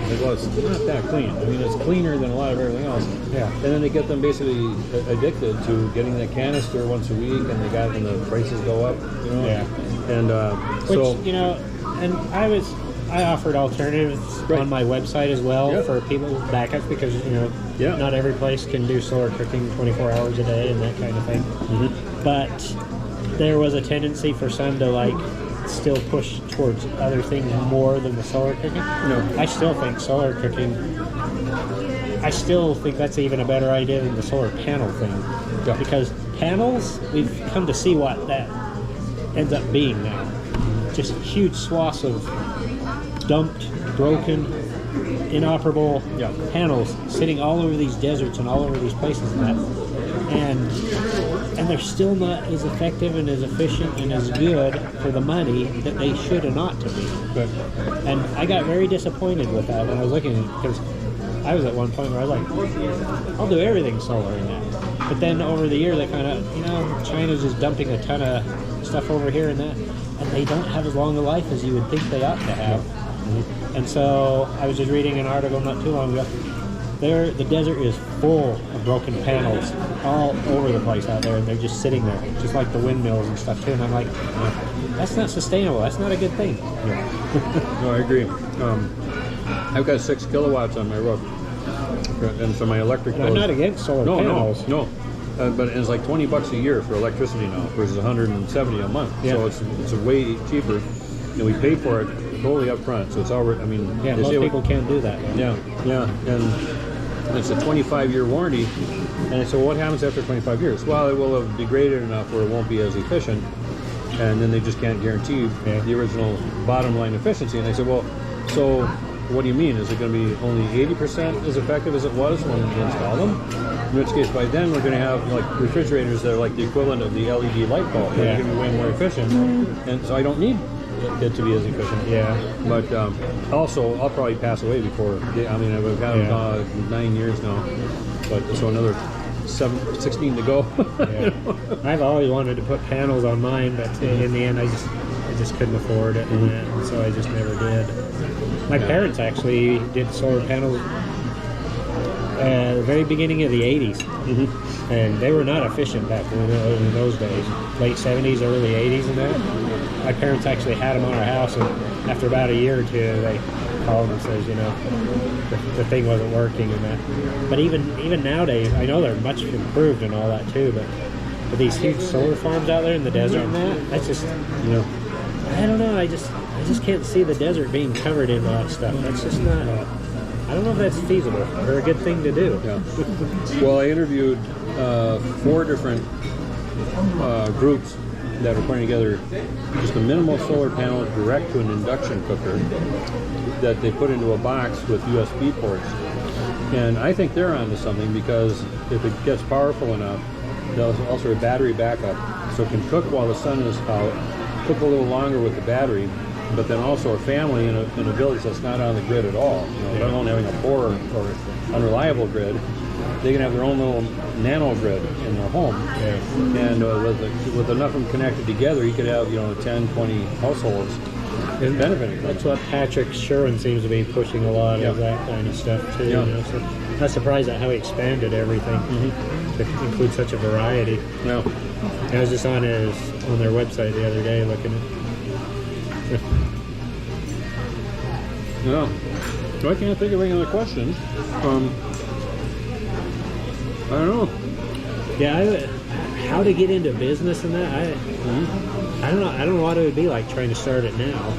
They go, it's not that clean. I mean, it's cleaner than a lot of everything else. Yeah. And then they get them basically addicted to getting the canister once a week, and the prices go up. Yeah. And and I offered alternatives on my website as well for people backups because not every place can do solar cooking 24 hours a day and that kind of thing. But there was a tendency for some to still push towards other things more than the solar cooking. No, I still think solar cooking. I still think that's even a better idea than the solar panel thing because panels, we've come to see what that ends up being now. Just huge swaths of dumped, broken, inoperable panels sitting all over these deserts and all over these places and that. and they're still not as effective and as efficient and as good for the money that they should and ought to be. And I got very disappointed with that when I was looking at it, because I was at one point where I was like, I'll do everything solar in that. But then over the years, I found out, China's just dumping a ton of stuff over here and that, and they don't have as long a life as you would think they ought to have. And so I was just reading an article not too long ago. The desert is full of broken panels all over the place out there, and they're just sitting there, just like the windmills and stuff too. And I'm like, that's not sustainable. That's not a good thing. No, I agree. I've got 6 kilowatts on my roof, and so my electric bill. I'm not against solar panels. No. But it's like $20 a year for electricity now versus $170 a month. Yeah. So it's way cheaper, and we pay for it totally up front. So it's already. I mean, Yeah, most people can't do that. Yeah, and it's a 25-year warranty. And so what happens after 25 years? Well, it will have degraded enough where it won't be as efficient, and then they just can't guarantee the original bottom line efficiency. And I said, well, so what do you mean? Is it going to be only 80% as effective as it was when we installed them? In which case, by then we're going to have like refrigerators that are like the equivalent of the LED light bulb. They're going to be way more efficient, and so I don't need it to be as efficient. Yeah. But also, I'll probably pass away before. I mean, I've got 9 years now, but so another 16 to go. I've always wanted to put panels on mine, but in the end, I just couldn't afford it, and so I just never did. My parents actually did solar panels at the very beginning of the 80s, and they were not efficient back then in those days. Late 70s, early 80s, and that. My parents actually had them on our house, and after about a year or two, they called and says, the thing wasn't working and that. But even nowadays, I know they're much improved and all that too. But these huge solar farms out there in the desert and that's just, I don't know. I just can't see the desert being covered in all that stuff. That's just not. I don't know if that's feasible or a good thing to do. Yeah. Well, I interviewed 4 different groups that are putting together just a minimal solar panel direct to an induction cooker that they put into a box with USB ports. And I think they're onto something, because if it gets powerful enough, there's also a battery backup, so it can cook while the sun is out, cook a little longer with the battery, but then also a family in a village that's not on the grid at all, let alone having a poor or unreliable grid, they can have their own little nano grid in their home. And with enough of them connected together, you could have 10, 20 households benefiting. That's what Patrick Sherwin seems to be pushing a lot of that kind of stuff too. So I'm not surprised at how he expanded everything to include such a variety. Yeah. I was just on their website the other day looking at. Yeah. So I can't think of any other questions. I don't know. Yeah, how to get into business and that. I don't know. I don't know what it would be like trying to start it now.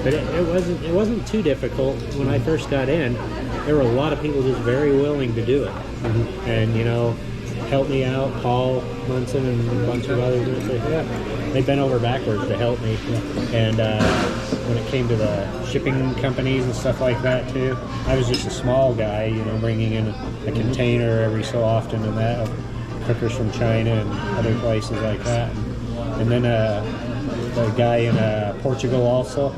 But it wasn't too difficult when I first got in. There were a lot of people just very willing to do it, and help me out. Paul Munson and a bunch of others. They bent over backwards to help me. And when it came to the shipping companies and stuff like that too, I was just a small guy, bringing in a container every so often and that, of cookers from China and other places like that. And then the guy in Portugal also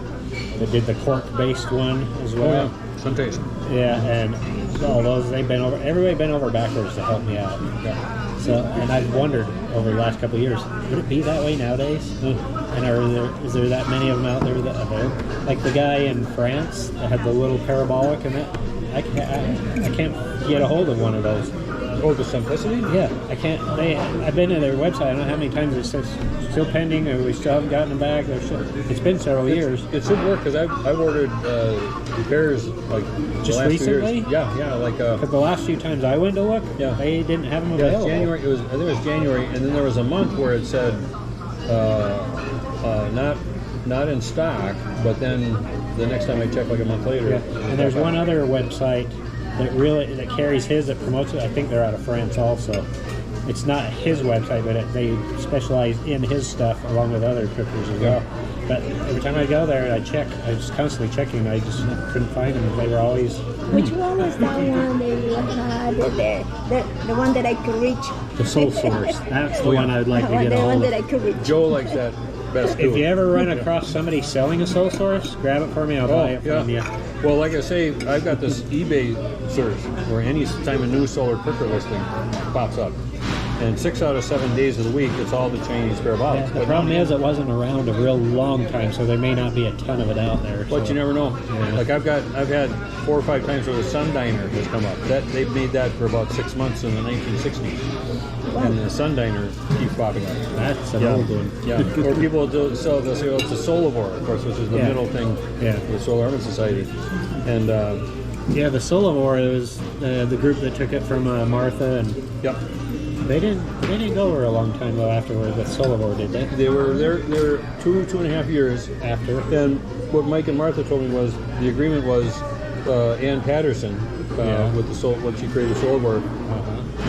that did the cork-based one as well. Suntation. Yeah, and all those, everybody bent over backwards to help me out. So, and I've wondered over the last couple of years, would it be that way nowadays? And is there that many of them out there that are there? Like the guy in France that had the little parabolic and that, I can't get a hold of one of those. Oh, the Simplicity? Yeah, I can't. I've been to their website. I don't know how many times it says still pending, or we still haven't gotten them back. It's been several years. It should work, because I've ordered repairs like just the last recently. 2 years. Yeah, like because the last few times I went to look, they didn't have them available. January. I think it was January, and then there was a month where it said not in stock. But then the next time I checked, like a month later. And there's one other website that carries his, that promotes it. I think they're out of France also. It's not his website, but they specialize in his stuff along with other cookers as well. But every time I go there, I check. I was constantly checking. I just couldn't find them. They were always. Which one was that one that you had? The one that I could reach. The Soul Source. That's the one I'd like to get The a one hold that of. I could reach. Joe likes that best too. If you ever run across somebody selling a Soul Source, grab it for me. I'll buy it from you. Well, like I say, I've got this eBay search where any time a new solar cooker listing pops up. And 6 out of 7 days of the week, it's all the Chinese spare bottles. The problem is it wasn't around a real long time, so there may not be a ton of it out there. But you never know. Yeah. Like I've had 4 or 5 times where the Sun Diner has come up. They've made that for about 6 months in the 1960s, and the Sun Diner keeps popping up. That's an old one. Yeah. Or people do sell this. It's a Solavore, of course, which is the middle thing. Yeah. The Solar Armament Society, and Yeah, the Solavore was the group that took it from Martha, and yep. they didn't go for a long time though afterward. The Solavore did they? They were there 2.5 years After. And what Mike and Martha told me was the agreement was Ann Patterson with the when she created Solavore.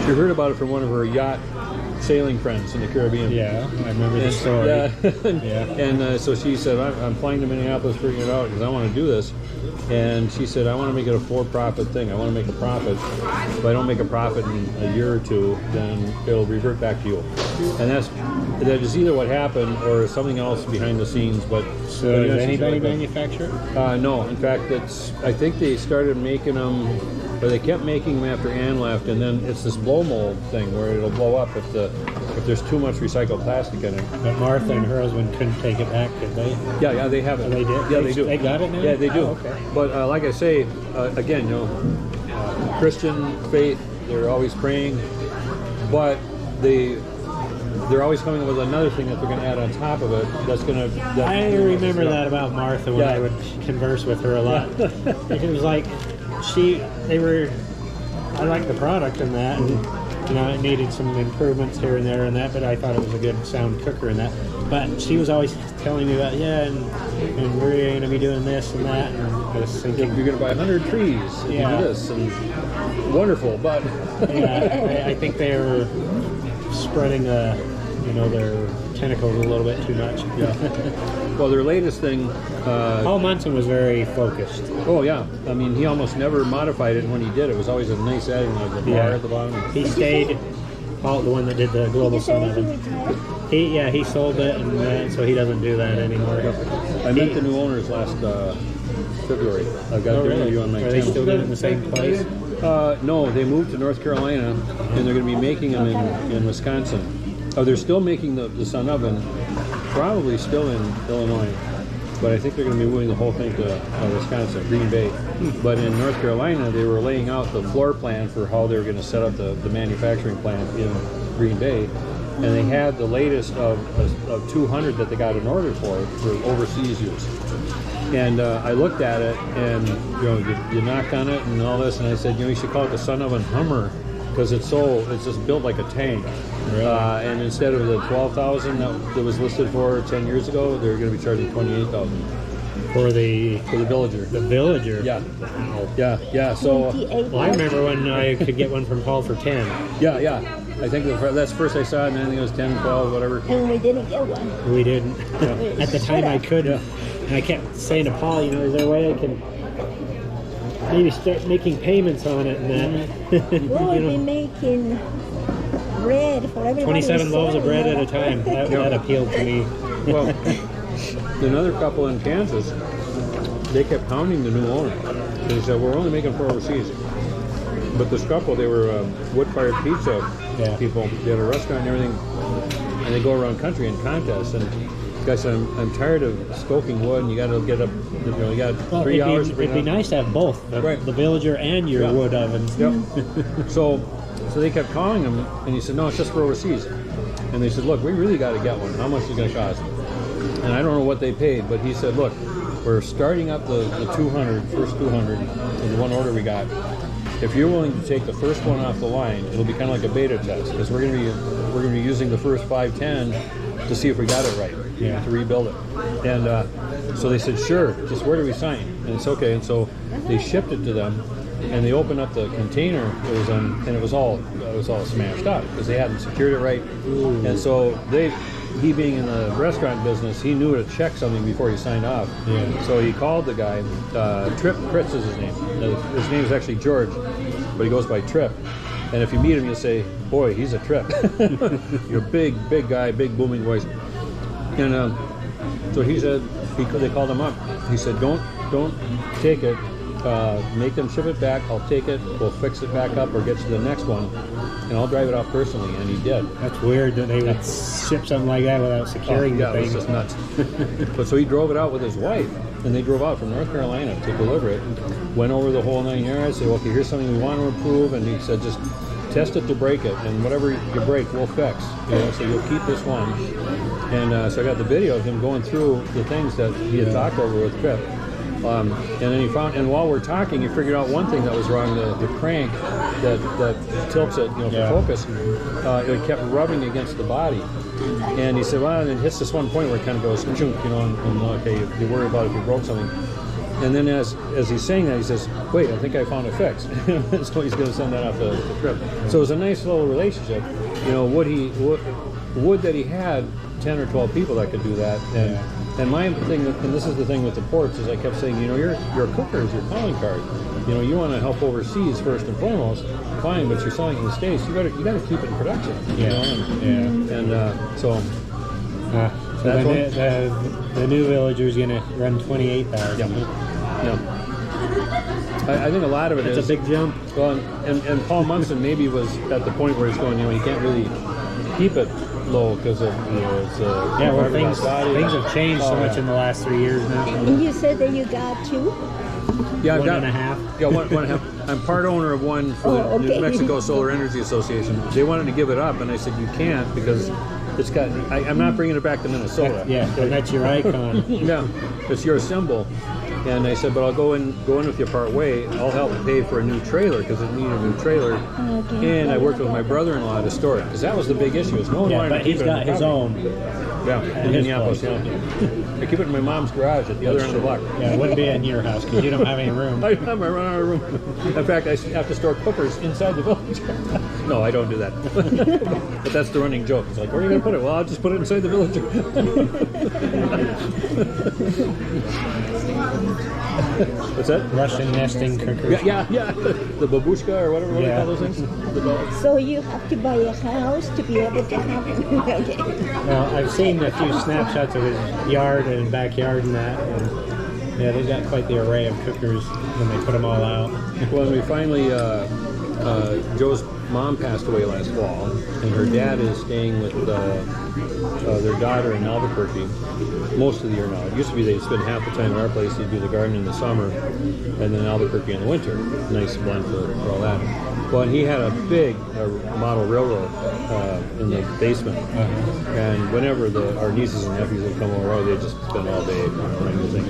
She heard about it from one of her yacht sailing friends in the Caribbean. Yeah, I remember the story. And so she said, I'm flying to Minneapolis figuring it out because I want to do this. And she said, I want to make it a for-profit thing. I want to make a profit. If I don't make a profit in a year or two, then it'll revert back to you. And that is either what happened or something else behind the scenes. But So does anybody manufacture it? no. In fact, I think they started making them, or they kept making them after Ann left, and then it's this blow mold thing where it'll blow up if there's too much recycled plastic in it. But Martha and her husband couldn't take it back, did they? Yeah, they have it. Oh, they did? Yeah, they do. They got it now? Yeah, they do. Oh, okay. But like I say, again, Christian faith, they're always praying, but they're always coming up with another thing that they're going to add on top of it. That's going to. I remember that about Martha when I would converse with her a lot. It was like I liked the product and that, and it needed some improvements here and there and that, but I thought it was a good sound cooker and that. But she was always telling me about, and we're going to be doing this and that, and I was thinking, You're going to buy 100 trees and do this, and wonderful, but I think they were spreading their tentacles a little bit too much. Well, their latest thing. Paul Munson was very focused. Oh yeah, I mean he almost never modified it. When he did, it was always a nice adding, like the bar at the bottom. He stayed. Paul, the one that did the global sun oven. He sold it, and so he doesn't do that anymore. I met the new owners last February. I've got their interview on my Are they channel. still doing it in the same place? No, they moved to North Carolina, and they're going to be making them in Wisconsin. Oh, they're still making the sun oven, probably still in Illinois, but I think they're going to be moving the whole thing to Wisconsin, Green Bay. But in North Carolina, they were laying out the floor plan for how they were going to set up the manufacturing plant in Green Bay, and they had the latest of 200 that they got an order for overseas use. And I looked at it, and you knocked on it and all this, and I said, you should call it the Sun Oven Hummer, because it's just built like a tank. Really? And instead of the $12,000 that was listed for 10 years ago, they're going to be charging $28,000 For the Villager. The Villager. Yeah. Wow. Yeah. So Well, I remember when I could get one from Paul for 10. yeah. I think that's first I saw it, and I think it was 10, 12, whatever. And we didn't get one. We didn't. At the time, I couldn't. And I kept saying to Paul, is there a way I can maybe start making payments on it and that? We'll be making bread for everybody. 27 loaves of bread at a time. That appealed to me. Well, another couple in Kansas, they kept hounding the new owner. They said, we're only making for overseas. But this couple, they were wood-fired pizza people. They had a restaurant and everything, and they go around country in contests. And the guy said, I'm tired of stoking wood, and you got to get up. You got 3 hours. It'd be nice to have both, the Villager and your wood oven. Yep. So they kept calling him, and he said, no, it's just for overseas. And they said, look, we really got to get one. How much is it going to cost? And I don't know what they paid, but he said, look, we're starting up the first 200, in the one order we got. If you're willing to take the first one off the line, it'll be kind of like a beta test, because we're going to be using the first 5, 10 to see if we got it right, to rebuild it. And so they said, sure, just where do we sign? And it's okay. And so they shipped it to them, and they opened up the container. It was all smashed up because they hadn't secured it right. And so they he being in the restaurant business, he knew to check something before he signed off. Yeah. So he called the guy. Trip Fritz is his name. His name is actually George, but he goes by Trip. And if you meet him, you'll say, "Boy, he's a Trip." You're a big guy, big booming voice. And so he said, they called him up. He said, "Don't take it. Make them ship it back. I'll take it. We'll fix it back up or get you the next one, and I'll drive it off personally." And he did. That's weird that they would ship something like that without securing the Yeah, thing. it was just nuts. But so he drove it out with his wife, and they drove out from North Carolina to deliver it. Went over the whole 9 yards. Said, "Okay, here's something we want to improve," and he said, "Just test it to break it, and whatever you break, we'll fix. So you'll keep this one." And so I got the video of him going through the things that he had talked over with Trip. And then he found, and while we're talking, he figured out one thing that was wrong: the crank that tilts it, for focus. It kept rubbing against the body. And he said, "Well," and it hits this one point where it kind of goes, chunk, and okay, you worry about if you broke something. And then as he's saying that, he says, "Wait, I think I found a fix." So he's going to send that off to Trip. So it was a nice little relationship. Would that he had 10 or 12 people that could do that. And my thing, and this is the thing with the ports, is I kept saying, your cooker is your calling card. You want to help overseas first and foremost, fine, but you're selling in the States, you got to keep it in production. So the new villager is going to run 28,000. I think a lot of it is a big jump. Well, and Paul Munson maybe was at the point where he's going, he can't really keep it low because of things have changed so much in the last 3 years now. And you said that you got two? Yeah, I've one got and a half. Yeah, one and a half. I'm part owner of one for the New Mexico Solar Energy Association. They wanted to give it up, and I said you can't because it's got. I'm not bringing it back to Minnesota. And that's your icon. Yeah, it's your symbol. And I said, but I'll go in with you part way. I'll help pay for a new trailer because it needed a new trailer. Okay. And I worked with my brother-in-law to store it because that was the big issue. Is no one wanted to keep he's it got in his own. Yeah, in Minneapolis. I keep it in my mom's garage at the other end of the block. Yeah, it wouldn't be in your house because you don't have any room. I run out of room. In fact, I have to store cookers inside the village. No, I don't do that. But that's the running joke. It's like, where are you going to put it? Well, I'll just put it inside the village. What's that? Russian nesting cookers. Yeah. The babushka or whatever they call those things. The dogs. So you have to buy a house to be able to have it. Okay. Well, I've seen a few snapshots of his yard and backyard and that. And they've got quite the array of cookers when they put them all out. Well, we finally, Joe's mom passed away last fall, and her dad is staying with their daughter in Albuquerque most of the year now. It used to be they'd spend half the time at our place, they'd do the garden in the summer, and then Albuquerque in the winter. Nice blend for all that. Well, he had a big model railroad in the basement, and whenever our nieces and nephews would come over, they'd just spend all day running the thing.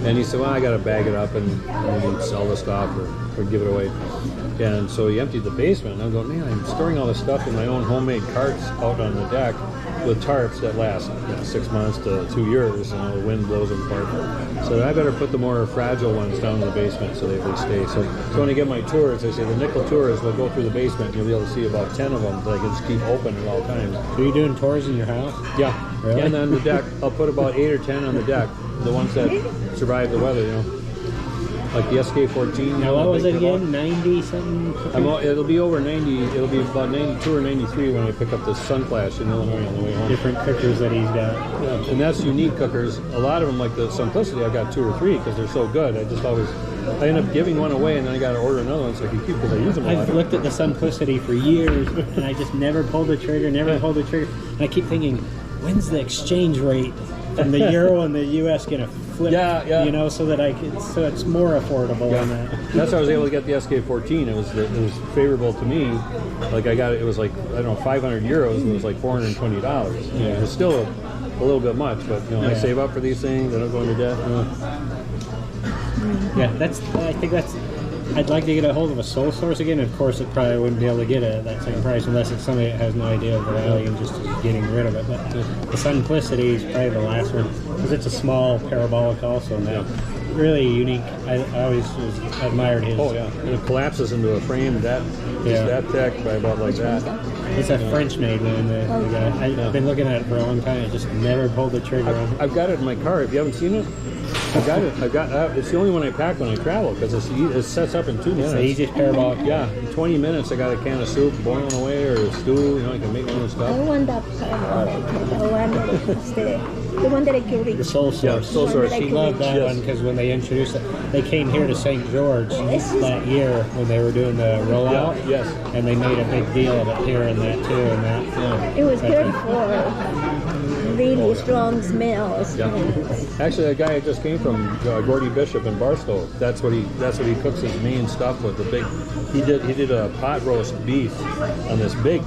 And he said, "Well, I got to bag it up and maybe sell the stuff or give it away." And so he emptied the basement, and I'm going, "Man, I'm storing all this stuff in my own homemade carts out on the deck with tarps that last 6 months to 2 years, and the wind blows them apart. So I better put the more fragile ones down in the basement so they stay." So when I get my tours, I say the nickel tours will go through the basement, and you'll be able to see about 10 of them that I can just keep open at all times. Are you doing tours in your house? Yeah. Really? And on the deck, I'll put about 8 or 10 on the deck, the ones that survive the weather, Like the SK-14. Now, what was it again? 90 something? It'll be over 90. It'll be about 92 or 93 when I pick up the Sunflash in Illinois on the way home. Different cookers that he's got. Yeah, and that's unique cookers. A lot of them, like the Simplicity, I've got 2 or 3 because they're so good. I end up giving one away, and then I got to order another one so I can keep because I use them a lot. I've looked at the Simplicity for years, and I just never pulled the trigger, And I keep thinking, when's the exchange rate from the euro and the US going to flip? Yeah. So that so it's more affordable than that. That's how I was able to get the SK-14. It was favorable to me. Like I got it. It was like 500 euros, and it was like $420. Yeah. It was still a little bit much, but I save up for these things. I don't go into debt. I'd like to get a hold of a sole source again. Of course, it probably wouldn't be able to get it at that same price unless it's somebody that has no idea of the value and just is getting rid of it. But the Simplicity is probably the last one because it's a small parabolic also, and that really unique. I always admired his. Oh yeah, and it collapses into a frame. That Just that thick, by about like that. It's a French-made one. I've been looking at it for a long time. I just never pulled the trigger on it. I've got it in my car. If you haven't seen it, I've got it. It's the only one I pack when I travel because it sets up in 2 minutes. It's the easiest parabolic. Yeah, in 20 minutes I got a can of soup boiling away or a stew. I can make my own I stuff. want that the one that I can reach. The Soul Source. Yeah, Soul Source. She loved that one because when they introduced it, they came here to St. George that year when they were doing the rollout. Yes. And they made a big deal of it here and that too and that. It was good for really strong smells. Yeah. Actually, that guy just came from Gordy Bishop in Barstow. That's what he cooks his main stuff with. The big. He did a pot roast beef on this big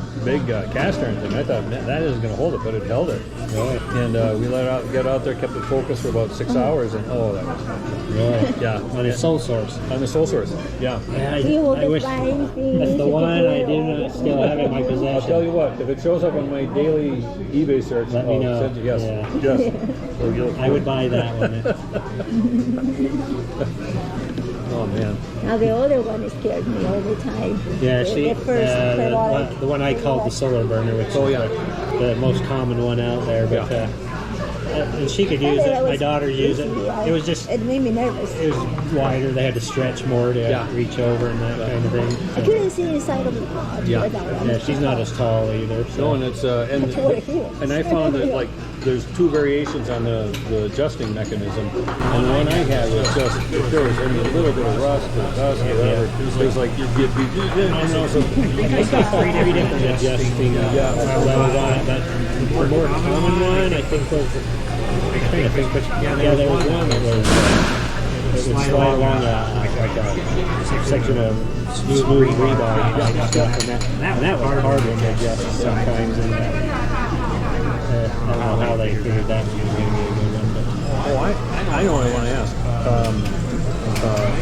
cast iron thing. I thought, man, that isn't going to hold it, but it held it. Right. And we get out there, kept it focused for about 6 hours, and that was fun. Really? Yeah. On the Soul Source. On the Soul Source. Yeah. I wish that's the one I do still have in my possession. I'll tell you what, if it shows up on my daily eBay search, Let me know. Send you, yes. Yeah. Yes. I would buy that one. Oh man. Now the other one scared me all the time. Yeah, the first parabolic. the one I called the solar burner, which is the most common one out there. But and she could use it. My daughter used it. It was just It made me nervous. it was wider. They had to stretch more to reach over and that kind of thing. I couldn't see inside of the pot with that one. Yeah, she's not as tall either. So. No, and it's and I found that like there's two variations on the adjusting mechanism, and the one I had was just if there was any little bit of rust or dust or whatever, it was like you know, so It's got three different adjusting levels on it, but the more common one I think was I'm trying to think, but there was one that was it would slide along like a section of smooth rebar and stuff, and that was hard to adjust sometimes. And I don't know how they figured that was going to be a good one. But. Oh, I know what I want to ask.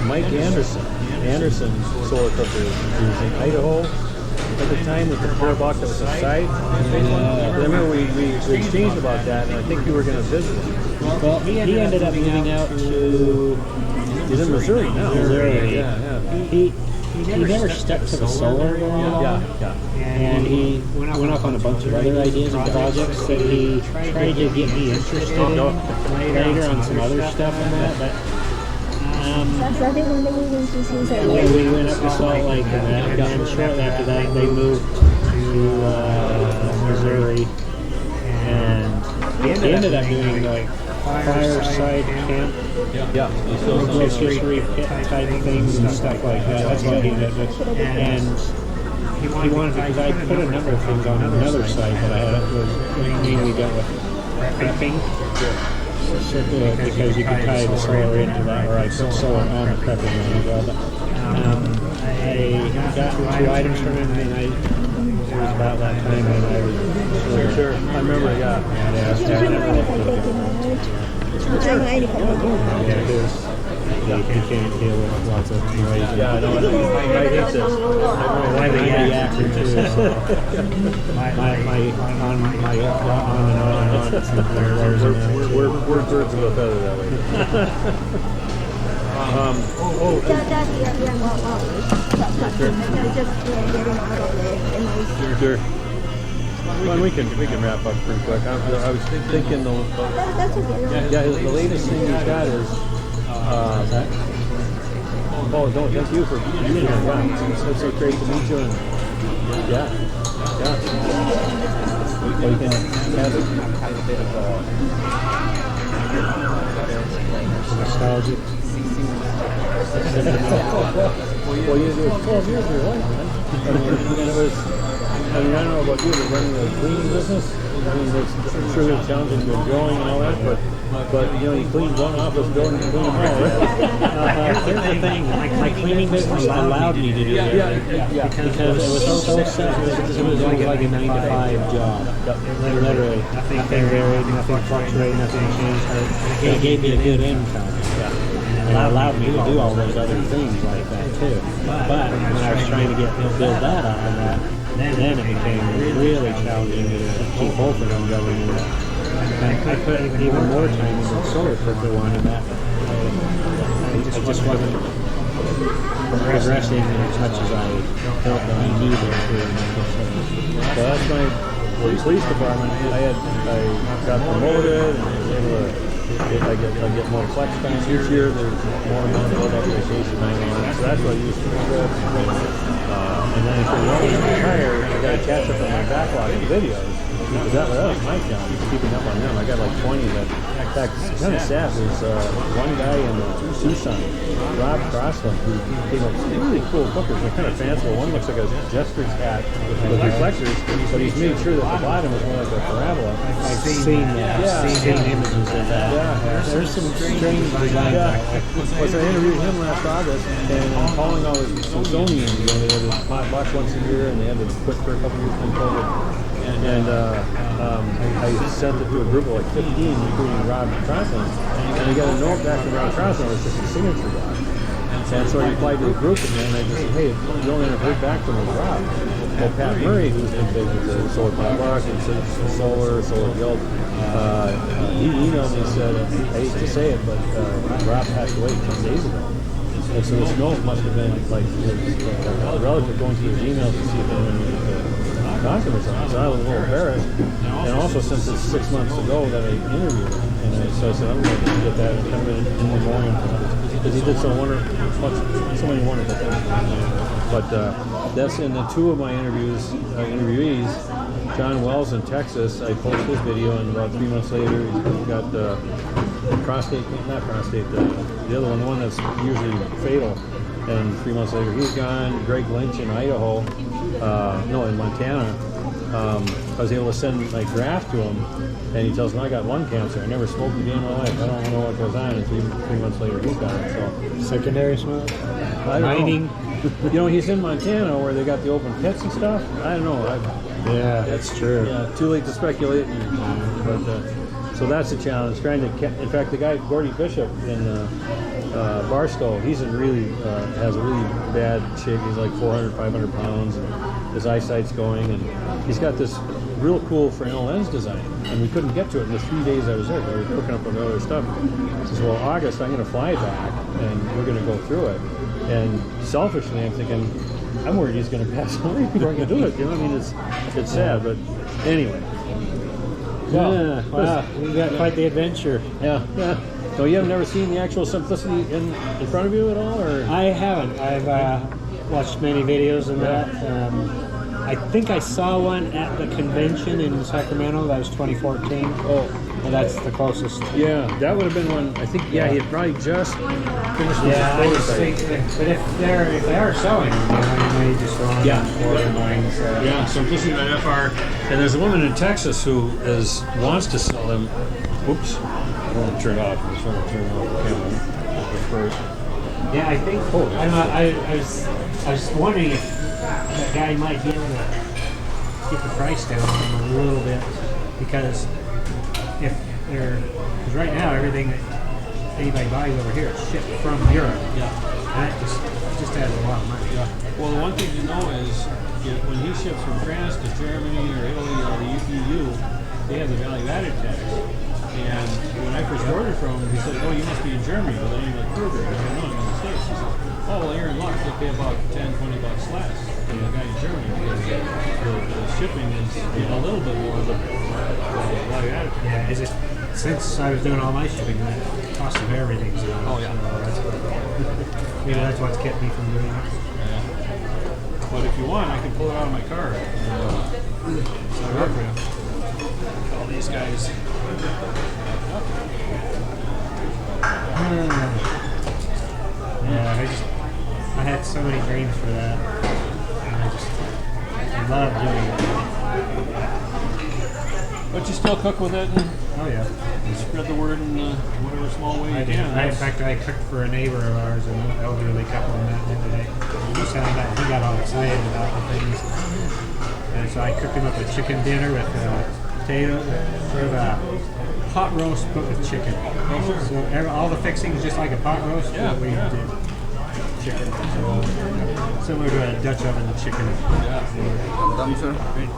Mike Anderson's solar cooker was in Idaho at the time with the parabolic that was inside. I remember we exchanged about that, and I think you were going to visit him. Well, he ended up moving out to. He's in Missouri now. Missouri. Yeah. He never stuck to the solar very long. Yeah. And he went off on a bunch of other ideas and projects that he tried to get me interested in later on some other stuff and that. But That's the one that we went to see. we went up to Salt Lake and that. And shortly after that, they moved to Missouri. And he ended up doing like fireside camp, rotisserie pit type things and stuff like that. That's what he did. And he wanted to, because I put a number of things on another site that I had was mainly dealt with prepping. Because you could tie the solar into that, or I put solar on the prepping one as well. But I got 2 items from him, and it was about that time when I was Sure. I remember, Do you mind if I take a minute? Do you mind if I take a minute? He can't deal with lots of noise. Yeah, I know. I hate this. I'm a Yeti actor too. So my on and on. We're birds of a feather that way. Sure. Well, we can wrap up pretty quick. I was thinking the latest thing he's got is oh, no, thank you for being here. Yeah, it's so great to meet you. And yeah. We can have a bit of nostalgic. Well, it was 12 years of your life, man. I don't know about you, but running a cleaning business, it's sure it's challenging to growing and all that, but you clean one office building and clean them all, right? Here's the thing, my cleaning business allowed me to do that. Because it was so simple. It was like a 9-to-5 job. Literally, nothing varied, nothing fluctuated, nothing changed. It gave me a good income. And it allowed me to do all those other things like that too. But when I was trying to build that out of that, then it became really challenging to keep both of them going. And I put even more time into the solar cooker one, and that I just wasn't progressing as much as I felt that I needed to. So that's my police department. I got promoted, and I was able to get more flex time each year. There's more money for that vacation time on it. So that's what I used for trips. And then if you're willing to retire, I got to catch up on my backlog of videos. Because that was my job, keeping up on them. I got like 20 that, in fact, kind of sad. There's one guy in Tucson, Rob Crossland, who came up with really cool hookers. They're kind of fanciful. One looks like a jester's hat with reflectors, but he's made sure that the bottom is more like a parabola. I've seen images of that. Yeah, There's some strange design. Well, so I interviewed him last August, and I'm calling all the Smithsonian. They had this hot box once a year, and they had to quit for a couple years from COVID. And I sent it to a group of like 15, including Rob Crossland, and I got a note back from Rob Crossland. It was just a signature block. And so I replied to the group again, and I just said, hey, the only one I've heard back from was Rob. Well, Pat Murray, who's been big with the Solar Potluck and Solar Guild, he emailed me and said, I hate to say it, but Rob passed away 10 days ago. And so this note must have been like a relative going through his emails to see if anyone needed to talk to me. So I was a little embarrassed. And also, since it's 6 months ago that I interviewed him, and so I said, I'm going to get that kind of in memoriam because he did so many wonderful things. But that's in the two of my interviewees, John Wells in Texas. I posted his video, and about 3 months later, he's got the other one, the one that's usually fatal. And 3 months later, he's gone. Greg Lynch in Idaho, in Montana. I was able to send my graft to him, and he tells me I got lung cancer. I never smoked a day in my life. I don't know what goes on. And three months later, he's got it. So secondary smoke, mining. He's in Montana where they got the open pits and stuff. I don't know. Yeah, that's true. Yeah, too late to speculate. So that's a challenge. Trying to, in fact, the guy Gordy Bishop in Barstow, he's in really has a really bad shape. He's like 400, 500 pounds, and his eyesight's going, and he's got this real cool Fresnel lens design, and we couldn't get to it in the 3 days I was there. They were hooking up with other stuff. He says, well, August, I'm going to fly back, and we're going to go through it. And selfishly, I'm thinking, I'm worried he's going to pass away before I can do it. I mean, it's sad, but anyway. Wow, we got quite the adventure. Yeah. So you have never seen the actual Simplicity in front of you at all, or? I haven't. I've watched many videos of that. I think I saw one at the convention in Sacramento. That was 2014. And that's the closest. Yeah, that would have been one. I think. Yeah, he had probably just finished his I just think. But if they are selling, you may just go on order mine. Yeah, Simplicity by FR. And there's a woman in Texas who wants to sell them. Oops, I don't want to turn off. I'm just trying to turn off the camera first. Yeah, I think. I was wondering if that guy might be able to get the price down a little bit, because right now everything that anybody buys over here is shipped from Europe. Yeah. And that just adds a lot of money. Yeah. Well, the one thing to know is when he ships from France to Germany or Italy or the EU, they have the value-added tax. And when I first ordered from him, he said, "Oh, you must be in Germany with the name of the Kruger." I said, "No, I'm in the States." He said, "Oh, well, you're in luck. They pay about $10-20 less than the guy in Germany because the shipping is a little bit more of the value-added." Yeah, it's just since I was doing all my shipping, the cost of everything's gone. Oh, yeah. So maybe that's what's kept me from doing it. Yeah. But if you want, I can pull it out of my car. All these guys. Yeah, I had so many dreams for that. And I love doing it. But you still cook with it and Oh yeah. spread the word in whatever small way you can. In fact, I cooked for a neighbor of ours, an elderly couple, that the other day. He got all excited about the things. And so I cooked him up a chicken dinner with potato, sort of a pot roast but with chicken. So all the fixings just like a pot roast. Yeah, but we did chicken. So, similar to a Dutch oven chicken. Yeah. Done, sir? Great.